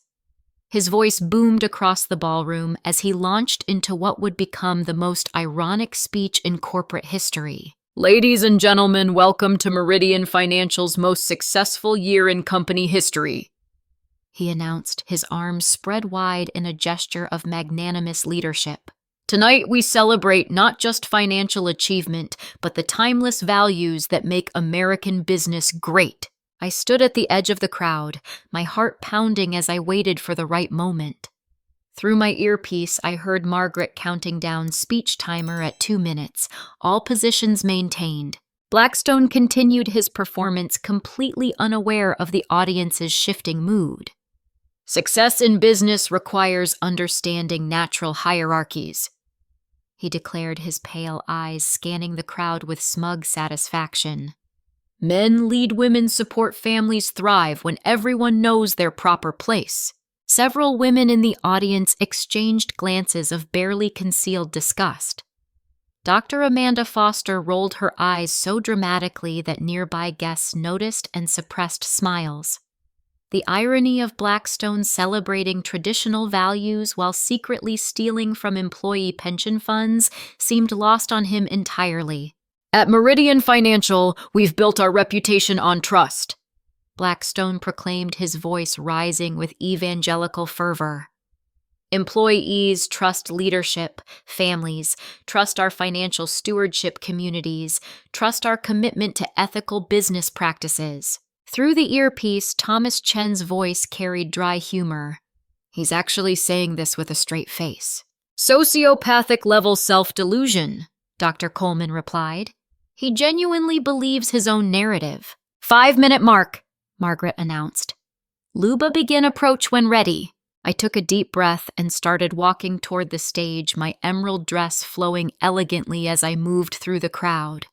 Speaker 1: His voice boomed across the ballroom as he launched into what would become the most ironic speech in corporate history. "Ladies and gentlemen, welcome to Meridian Financial's most successful year in company history," he announced, his arms spread wide in a gesture of magnanimous leadership. "Tonight we celebrate not just financial achievement, but the timeless values that make American business great." I stood at the edge of the crowd, my heart pounding as I waited for the right moment. Through my earpiece, I heard Margaret counting down speech timer at 2 minutes, all positions maintained. Blackstone continued his performance completely unaware of the audience's shifting mood. "Success in business requires understanding natural hierarchies," he declared, his pale eyes scanning the crowd with smug satisfaction. "Men lead women, support families, thrive when everyone knows their proper place." Several women in the audience exchanged glances of barely concealed disgust. Dr. Amanda Foster rolled her eyes so dramatically that nearby guests noticed and suppressed smiles. The irony of Blackstone celebrating traditional values while secretly stealing from employee pension funds seemed lost on him entirely. "At Meridian Financial, we've built our reputation on trust," Blackstone proclaimed, his voice rising with evangelical fervor. "Employees trust leadership, families trust our financial stewardship communities, trust our commitment to ethical business practices." Through the earpiece, Thomas Chen's voice carried dry humor. "He's actually saying this with a straight face." "Sociopathic level self-delusion," Dr. Coleman replied. "He genuinely believes his own narrative." 5-minute mark," Margaret announced. "Luba, begin approach when ready." I took a deep breath and started walking toward the stage, my emerald dress flowing elegantly as I moved through the crowd.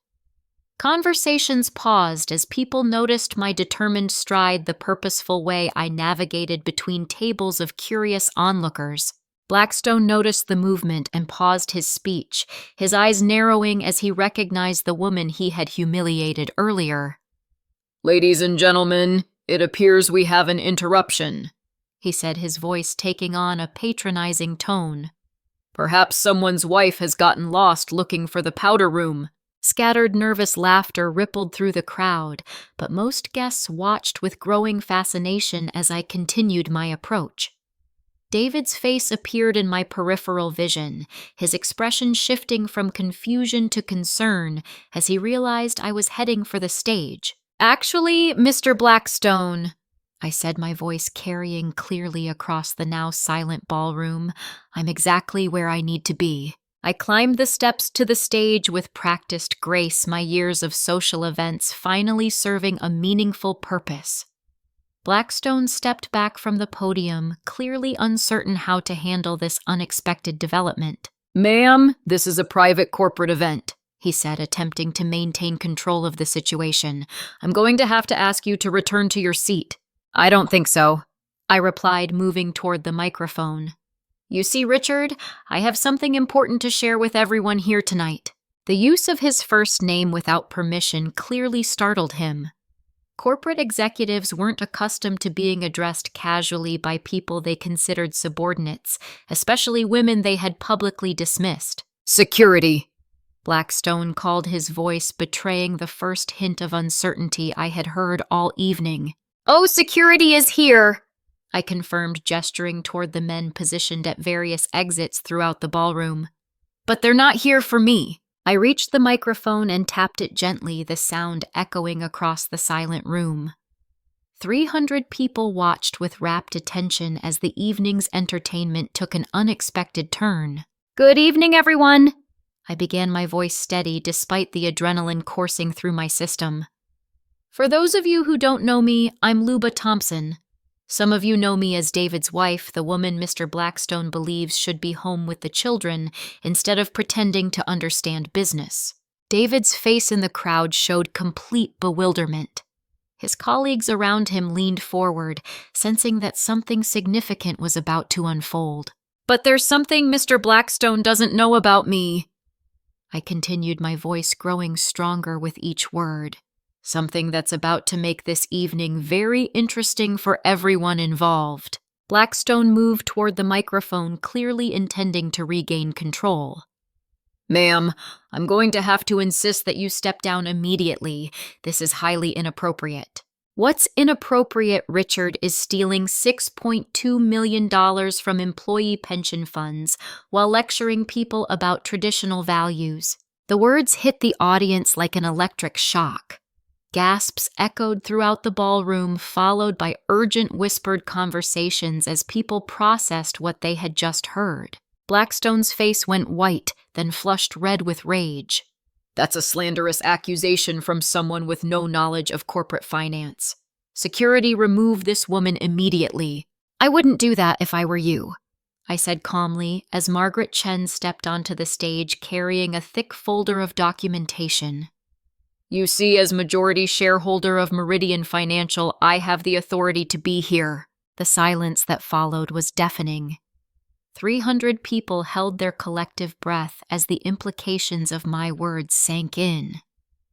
Speaker 1: Conversations paused as people noticed my determined stride, the purposeful way I navigated between tables of curious onlookers. Blackstone noticed the movement and paused his speech, his eyes narrowing as he recognized the woman he had humiliated earlier. "Ladies and gentlemen, it appears we have an interruption," he said, his voice taking on a patronizing tone. "Perhaps someone's wife has gotten lost looking for the powder room." Scattered nervous laughter rippled through the crowd, but most guests watched with growing fascination as I continued my approach. David's face appeared in my peripheral vision, his expression shifting from confusion to concern as he realized I was heading for the stage. "Actually, Mr. Blackstone," I said, my voice carrying clearly across the now silent ballroom, "I'm exactly where I need to be." I climbed the steps to the stage with practiced grace, my years of social events finally serving a meaningful purpose. Blackstone stepped back from the podium, clearly uncertain how to handle this unexpected development. "Ma'am, this is a private corporate event," he said, attempting to maintain control of the situation. "I'm going to have to ask you to return to your seat." "I don't think so," I replied, moving toward the microphone. "You see, Richard, I have something important to share with everyone here tonight." The use of his first name without permission clearly startled him. Corporate executives weren't accustomed to being addressed casually by people they considered subordinates, especially women they had publicly dismissed. "Security," Blackstone called, his voice betraying the first hint of uncertainty I had heard all evening. "Oh, security is here," I confirmed, gesturing toward the men positioned at various exits throughout the ballroom. "But they're not here for me." I reached the microphone and tapped it gently, the sound echoing across the silent room. 300 people watched with rapt attention as the evening's entertainment took an unexpected turn. "Good evening, everyone," I began, my voice steady despite the adrenaline coursing through my system. "For those of you who don't know me, I'm Luba Thompson. Some of you know me as David's wife, the woman Mr. Blackstone believes should be home with the children instead of pretending to understand business." David's face in the crowd showed complete bewilderment. His colleagues around him leaned forward, sensing that something significant was about to unfold. "But there's something Mr. Blackstone doesn't know about me," I continued, my voice growing stronger with each word. "Something that's about to make this evening very interesting for everyone involved." Blackstone moved toward the microphone, clearly intending to regain control. "Ma'am, I'm going to have to insist that you step down immediately. This is highly inappropriate." "What's inappropriate, Richard, is stealing $6.2 million from employee pension funds while lecturing people about traditional values." The words hit the audience like an electric shock. Gasps echoed throughout the ballroom, followed by urgent whispered conversations as people processed what they had just heard. Blackstone's face went white, then flushed red with rage. "That's a slanderous accusation from someone with no knowledge of corporate finance. Security, remove this woman immediately." "I wouldn't do that if I were you," I said calmly as Margaret Chen stepped onto the stage carrying a thick folder of documentation. "You see, as majority shareholder of Meridian Financial, I have the authority to be here." The silence that followed was deafening. 300 people held their collective breath as the implications of my words sank in.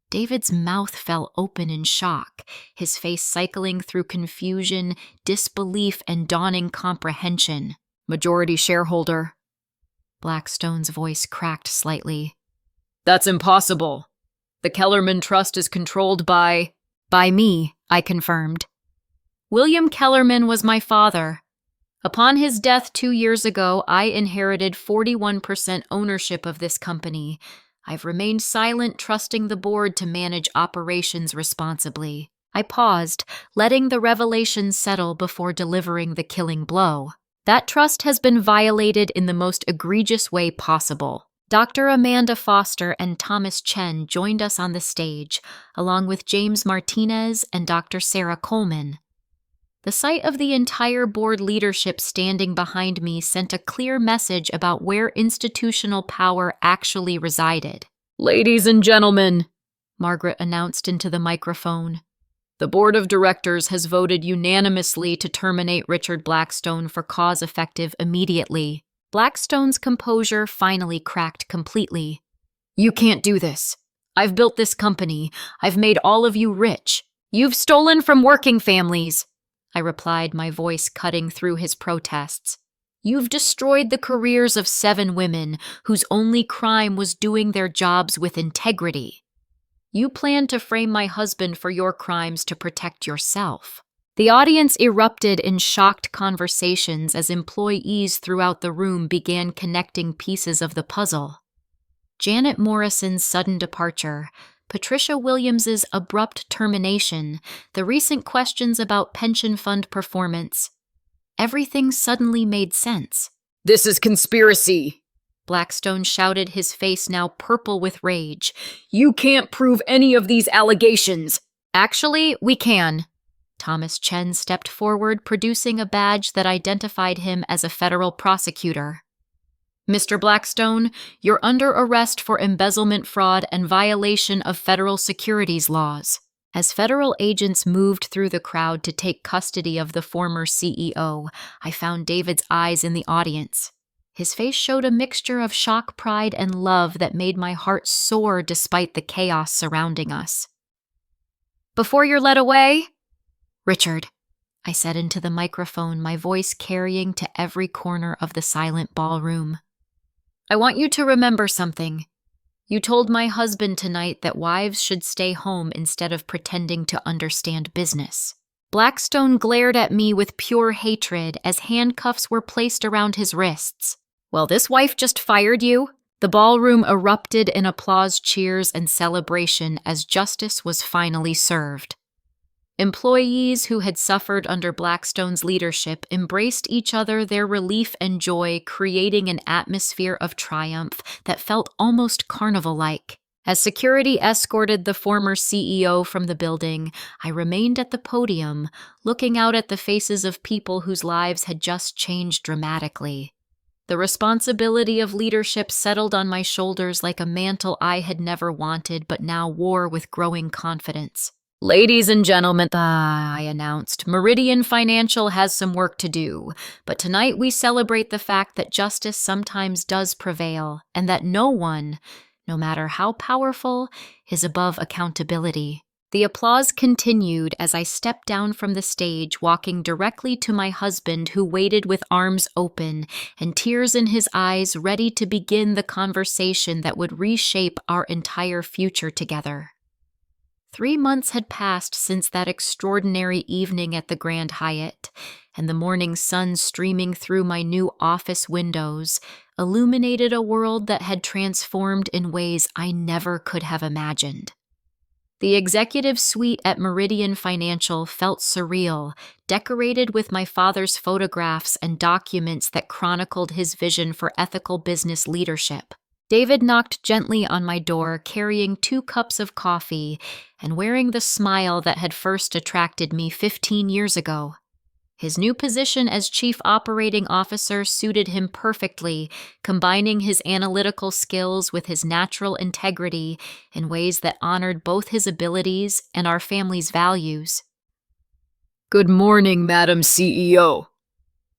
Speaker 1: David's mouth fell open in shock, his face cycling through confusion, disbelief, and dawning comprehension. "Majority shareholder." Blackstone's voice cracked slightly. "That's impossible. The Kellerman Trust is controlled by me," I confirmed. "William Kellerman was my father. Upon his death 2 years ago, I inherited 41% ownership of this company. I've remained silent, trusting the board to manage operations responsibly." I paused, letting the revelation settle before delivering the killing blow. "That trust has been violated in the most egregious way possible." Dr. Amanda Foster and Thomas Chen joined us on the stage, along with James Martinez and Dr. Sarah Coleman. The sight of the entire board leadership standing behind me sent a clear message about where institutional power actually resided. "Ladies and gentlemen," Margaret announced into the microphone, "the board of directors has voted unanimously to terminate Richard Blackstone for cause effective immediately." Blackstone's composure finally cracked completely. "You can't do this. I've built this company. I've made all of you rich. You've stolen from working families," I replied, my voice cutting through his protests. "You've destroyed the careers of 7 women whose only crime was doing their jobs with integrity. You plan to frame my husband for your crimes to protect yourself." The audience erupted in shocked conversations as employees throughout the room began connecting pieces of the puzzle. Janet Morrison's sudden departure, Patricia Williams's abrupt termination, the recent questions about pension fund performance. Everything suddenly made sense. "This is conspiracy," Blackstone shouted, his face now purple with rage. "You can't prove any of these allegations." "Actually, we can." Thomas Chen stepped forward, producing a badge that identified him as a federal prosecutor. Mr. Blackstone, you're under arrest for embezzlement, fraud, and violation of federal securities laws. As federal agents moved through the crowd to take custody of the former CEO, I found David's eyes in the audience. His face showed a mixture of shock, pride, and love that made my heart soar despite the chaos surrounding us. Before you're led away, Richard, I said into the microphone, my voice carrying to every corner of the silent ballroom. I want you to remember something. You told my husband tonight that wives should stay home instead of pretending to understand business. Blackstone glared at me with pure hatred as handcuffs were placed around his wrists. Well, this wife just fired you. The ballroom erupted in applause, cheers, and celebration as justice was finally served. Employees who had suffered under Blackstone's leadership embraced each other, their relief and joy creating an atmosphere of triumph that felt almost carnival-like. As security escorted the former CEO from the building, I remained at the podium, looking out at the faces of people whose lives had just changed dramatically. The responsibility of leadership settled on my shoulders like a mantle I had never wanted but now wore with growing confidence. Ladies and gentlemen, I announced, Meridian Financial has some work to do, but tonight we celebrate the fact that justice sometimes does prevail and that no one, no matter how powerful, is above accountability. The applause continued as I stepped down from the stage, walking directly to my husband who waited with arms open and tears in his eyes, ready to begin the conversation that would reshape our entire future together. 3 months had passed since that extraordinary evening at the Grand Hyatt, and the morning sun streaming through my new office windows illuminated a world that had transformed in ways I never could have imagined. The executive suite at Meridian Financial felt surreal, decorated with my father's photographs and documents that chronicled his vision for ethical business leadership. David knocked gently on my door, carrying 2 cups of coffee and wearing the smile that had first attracted me 15 years ago. His new position as Chief Operating Officer suited him perfectly, combining his analytical skills with his natural integrity in ways that honored both his abilities and our family's values. "Good morning, Madam CEO,"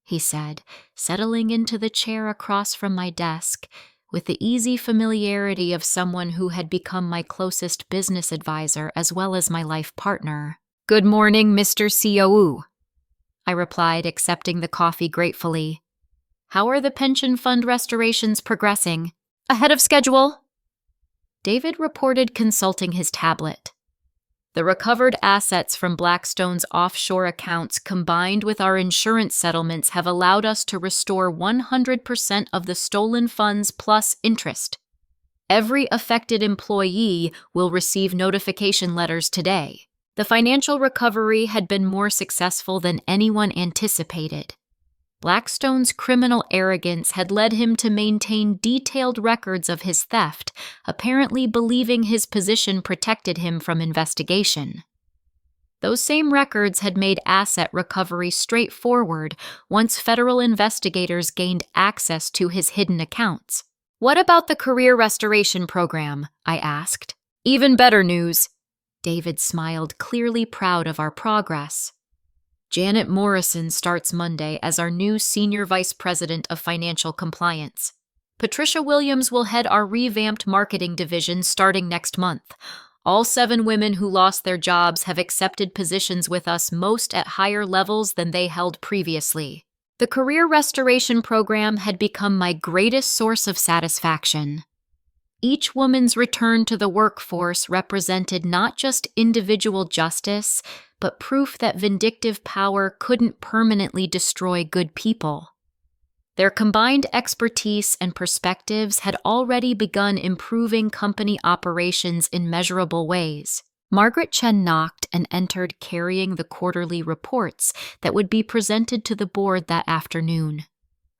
Speaker 1: he said, settling into the chair across from my desk, with the easy familiarity of someone who had become my closest business advisor as well as my life partner. "Good morning, Mr. COO," I replied, accepting the coffee gratefully. "How are the pension fund restorations progressing? Ahead of schedule?" David reported, consulting his tablet. The recovered assets from Blackstone's offshore accounts combined with our insurance settlements have allowed us to restore 100% of the stolen funds plus interest. Every affected employee will receive notification letters today. The financial recovery had been more successful than anyone anticipated. Blackstone's criminal arrogance had led him to maintain detailed records of his theft, apparently believing his position protected him from investigation. Those same records had made asset recovery straightforward once federal investigators gained access to his hidden accounts. "What about the career restoration program?" I asked. "Even better news." David smiled, clearly proud of our progress. "Janet Morrison starts Monday as our new Senior Vice President of Financial Compliance. Patricia Williams will head our revamped marketing division starting next month. All 7 women who lost their jobs have accepted positions with us, most at higher levels than they held previously." The career restoration program had become my greatest source of satisfaction. Each woman's return to the workforce represented not just individual justice, but proof that vindictive power couldn't permanently destroy good people. Their combined expertise and perspectives had already begun improving company operations in measurable ways. Margaret Chen knocked and entered, carrying the quarterly reports that would be presented to the board that afternoon.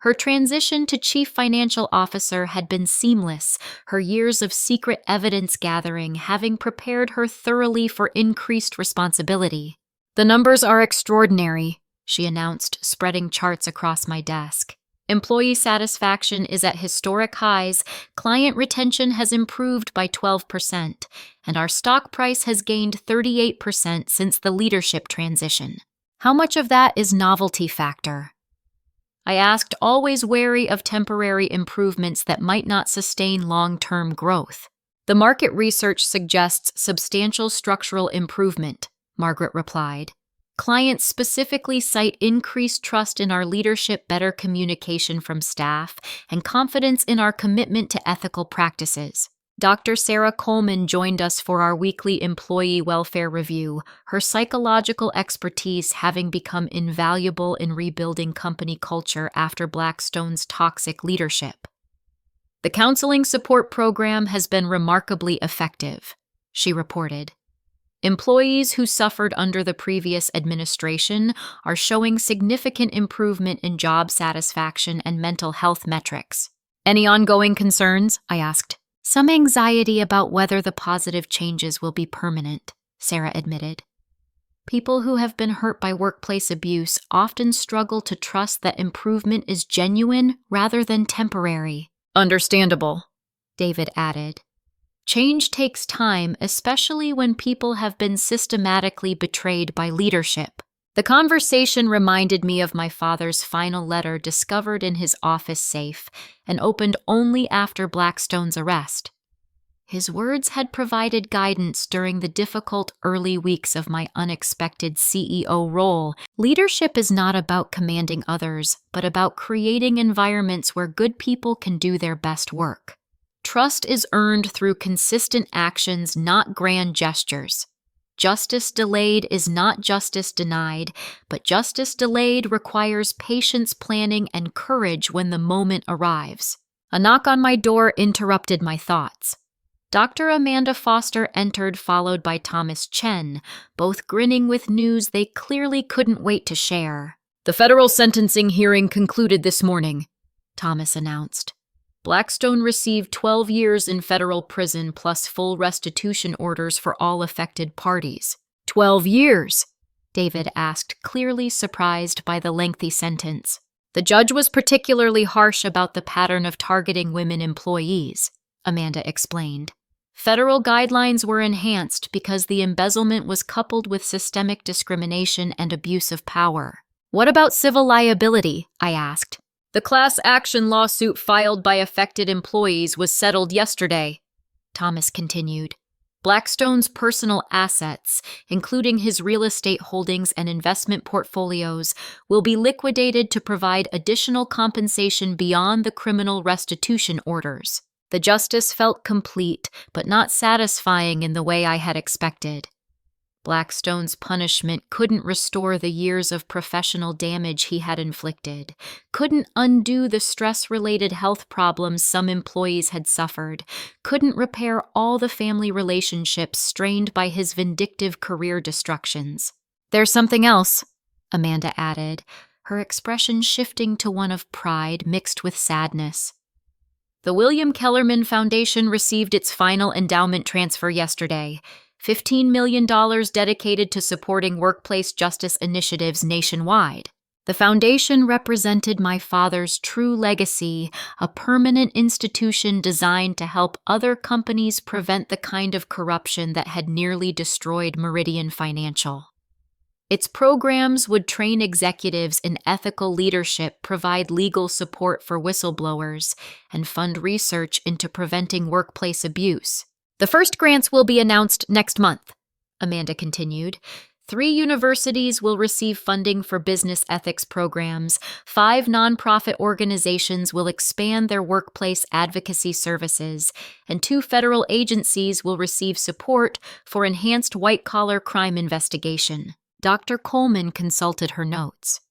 Speaker 1: Her transition to Chief Financial Officer had been seamless, her years of secret evidence gathering having prepared her thoroughly for increased responsibility. "The numbers are extraordinary," she announced, spreading charts across my desk. Employee satisfaction is at historic highs, client retention has improved by 12%, and our stock price has gained 38% since the leadership transition. How much of that is novelty factor? I asked, always wary of temporary improvements that might not sustain long-term growth. The market research suggests substantial structural improvement, Margaret replied. Clients specifically cite increased trust in our leadership, better communication from staff, and confidence in our commitment to ethical practices. Dr. Sarah Coleman joined us for our weekly employee welfare review, her psychological expertise having become invaluable in rebuilding company culture after Blackstone's toxic leadership. The counseling support program has been remarkably effective, she reported. Employees who suffered under the previous administration are showing significant improvement in job satisfaction and mental health metrics. Any ongoing concerns? I asked. Some anxiety about whether the positive changes will be permanent, Sarah admitted. People who have been hurt by workplace abuse often struggle to trust that improvement is genuine rather than temporary. Understandable, David added. Change takes time, especially when people have been systematically betrayed by leadership. The conversation reminded me of my father's final letter discovered in his office safe and opened only after Blackstone's arrest. His words had provided guidance during the difficult early weeks of my unexpected CEO role. Leadership is not about commanding others, but about creating environments where good people can do their best work. Trust is earned through consistent actions, not grand gestures. Justice delayed is not justice denied, but justice delayed requires patience, planning, and courage when the moment arrives. A knock on my door interrupted my thoughts. Dr. Amanda Foster entered, followed by Thomas Chen, both grinning with news they clearly couldn't wait to share. The federal sentencing hearing concluded this morning, Thomas announced. Blackstone received 12 years in federal prison plus full restitution orders for all affected parties. 12 years? David asked, clearly surprised by the lengthy sentence. The judge was particularly harsh about the pattern of targeting women employees, Amanda explained. Federal guidelines were enhanced because the embezzlement was coupled with systemic discrimination and abuse of power. What about civil liability? I asked. The class action lawsuit filed by affected employees was settled yesterday, Thomas continued. Blackstone's personal assets, including his real estate holdings and investment portfolios, will be liquidated to provide additional compensation beyond the criminal restitution orders. The justice felt complete, but not satisfying in the way I had expected. Blackstone's punishment couldn't restore the years of professional damage he had inflicted, couldn't undo the stress-related health problems some employees had suffered, couldn't repair all the family relationships strained by his vindictive career destructions. There's something else, Amanda added, her expression shifting to one of pride mixed with sadness. The William Kellerman Foundation received its final endowment transfer yesterday, $15 million dedicated to supporting workplace justice initiatives nationwide. The foundation represented my father's true legacy, a permanent institution designed to help other companies prevent the kind of corruption that had nearly destroyed Meridian Financial. Its programs would train executives in ethical leadership, provide legal support for whistleblowers, and fund research into preventing workplace abuse. The first grants will be announced next month, Amanda continued. 3 universities will receive funding for business ethics programs, 5 nonprofit organizations will expand their workplace advocacy services, and 2 federal agencies will receive support for enhanced white-collar crime investigation. Dr. Coleman consulted her notes.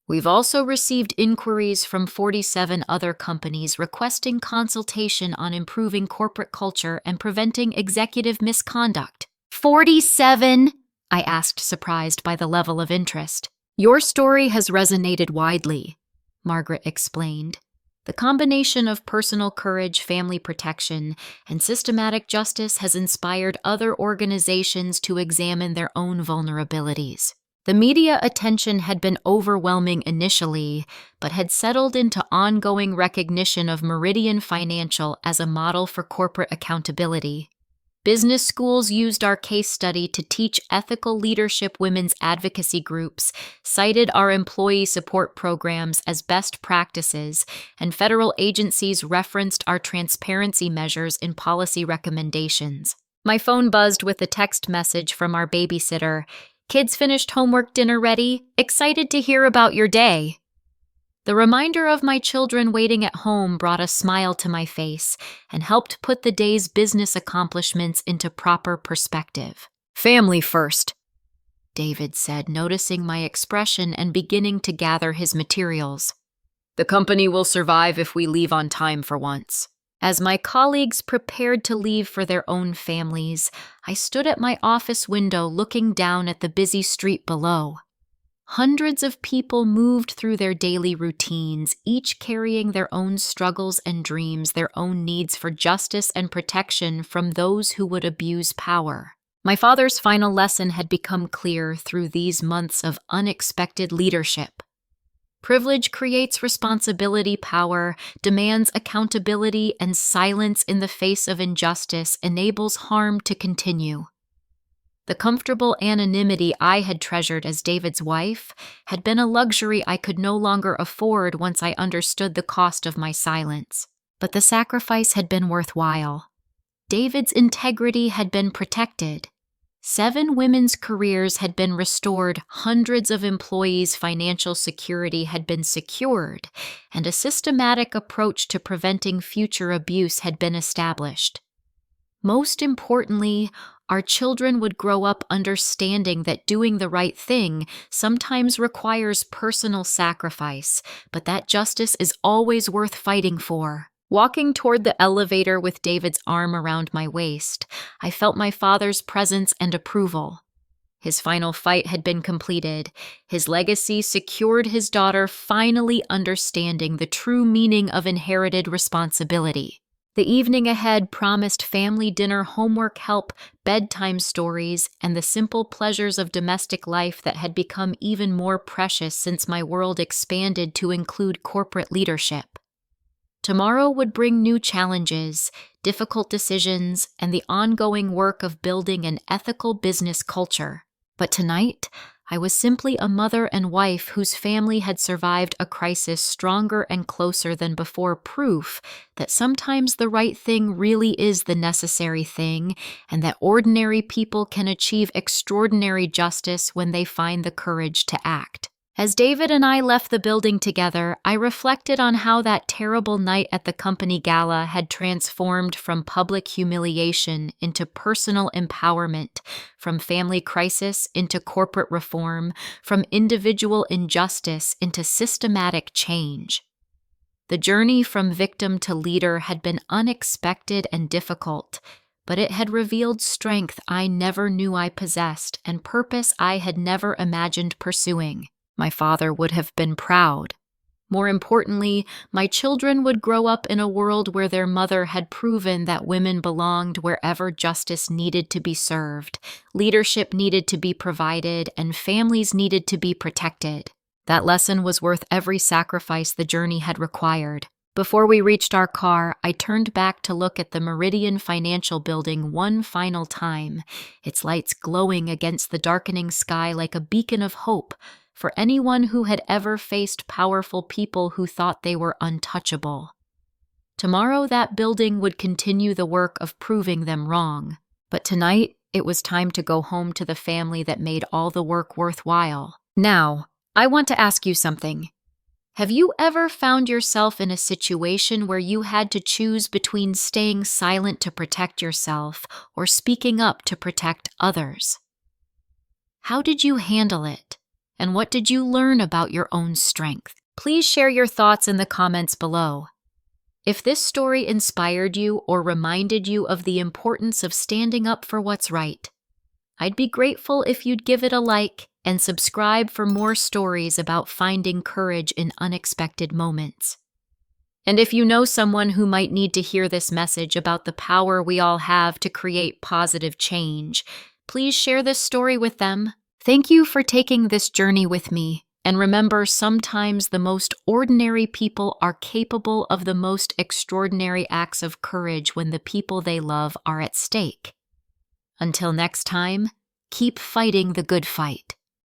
Speaker 1: We've also received inquiries from 47 other companies requesting consultation on improving corporate culture and preventing executive misconduct. 47? I asked, surprised by the level of interest. Your story has resonated widely, Margaret explained. The combination of personal courage, family protection, and systematic justice has inspired other organizations to examine their own vulnerabilities. The media attention had been overwhelming initially, but had settled into ongoing recognition of Meridian Financial as a model for corporate accountability. Business schools used our case study to teach ethical leadership women's advocacy groups, cited our employee support programs as best practices, and federal agencies referenced our transparency measures in policy recommendations. My phone buzzed with a text message from our babysitter. "Kids finished homework, dinner ready? Excited to hear about your day." The reminder of my children waiting at home brought a smile to my face and helped put the day's business accomplishments into proper perspective. "Family first," David said, noticing my expression and beginning to gather his materials. "The company will survive if we leave on time for once." As my colleagues prepared to leave for their own families, I stood at my office window looking down at the busy street below. Hundreds of people moved through their daily routines, each carrying their own struggles and dreams, their own needs for justice and protection from those who would abuse power. My father's final lesson had become clear through these months of unexpected leadership. Privilege creates responsibility, power, demands accountability, and silence in the face of injustice enables harm to continue. The comfortable anonymity I had treasured as David's wife had been a luxury I could no longer afford once I understood the cost of my silence. But the sacrifice had been worthwhile. David's integrity had been protected. 7 women's careers had been restored, hundreds of employees' financial security had been secured, and a systematic approach to preventing future abuse had been established. Most importantly, our children would grow up understanding that doing the right thing sometimes requires personal sacrifice, but that justice is always worth fighting for. Walking toward the elevator with David's arm around my waist, I felt my father's presence and approval. His final fight had been completed. His legacy secured his daughter finally understanding the true meaning of inherited responsibility. The evening ahead promised family dinner, homework help, bedtime stories, and the simple pleasures of domestic life that had become even more precious since my world expanded to include corporate leadership. Tomorrow would bring new challenges, difficult decisions, and the ongoing work of building an ethical business culture. But tonight, I was simply a mother and wife whose family had survived a crisis stronger and closer than before, proof that sometimes the right thing really is the necessary thing, and that ordinary people can achieve extraordinary justice when they find the courage to act. As David and I left the building together, I reflected on how that terrible night at the company gala had transformed from public humiliation into personal empowerment, from family crisis into corporate reform, from individual injustice into systematic change. The journey from victim to leader had been unexpected and difficult, but it had revealed strength I never knew I possessed and purpose I had never imagined pursuing. My father would have been proud. More importantly, my children would grow up in a world where their mother had proven that women belonged wherever justice needed to be served, leadership needed to be provided, and families needed to be protected. That lesson was worth every sacrifice the journey had required. Before we reached our car, I turned back to look at the Meridian Financial Building one final time, its lights glowing against the darkening sky like a beacon of hope for anyone who had ever faced powerful people who thought they were untouchable. Tomorrow that building would continue the work of proving them wrong, but tonight it was time to go home to the family that made all the work worthwhile. Now, I want to ask you something. Have you ever found yourself in a situation where you had to choose between staying silent to protect yourself or speaking up to protect others? How did you handle it? And what did you learn about your own strength? Please share your thoughts in the comments below. If this story inspired you or reminded you of the importance of standing up for what's right, I'd be grateful if you'd give it a like and subscribe for more stories about finding courage in unexpected moments. And if you know someone who might need to hear this message about the power we all have to create positive change, please share this story with them. Thank you for taking this journey with me. And remember, sometimes the most ordinary people are capable of the most extraordinary acts of courage when the people they love are at stake. Until next time, keep fighting the good fight.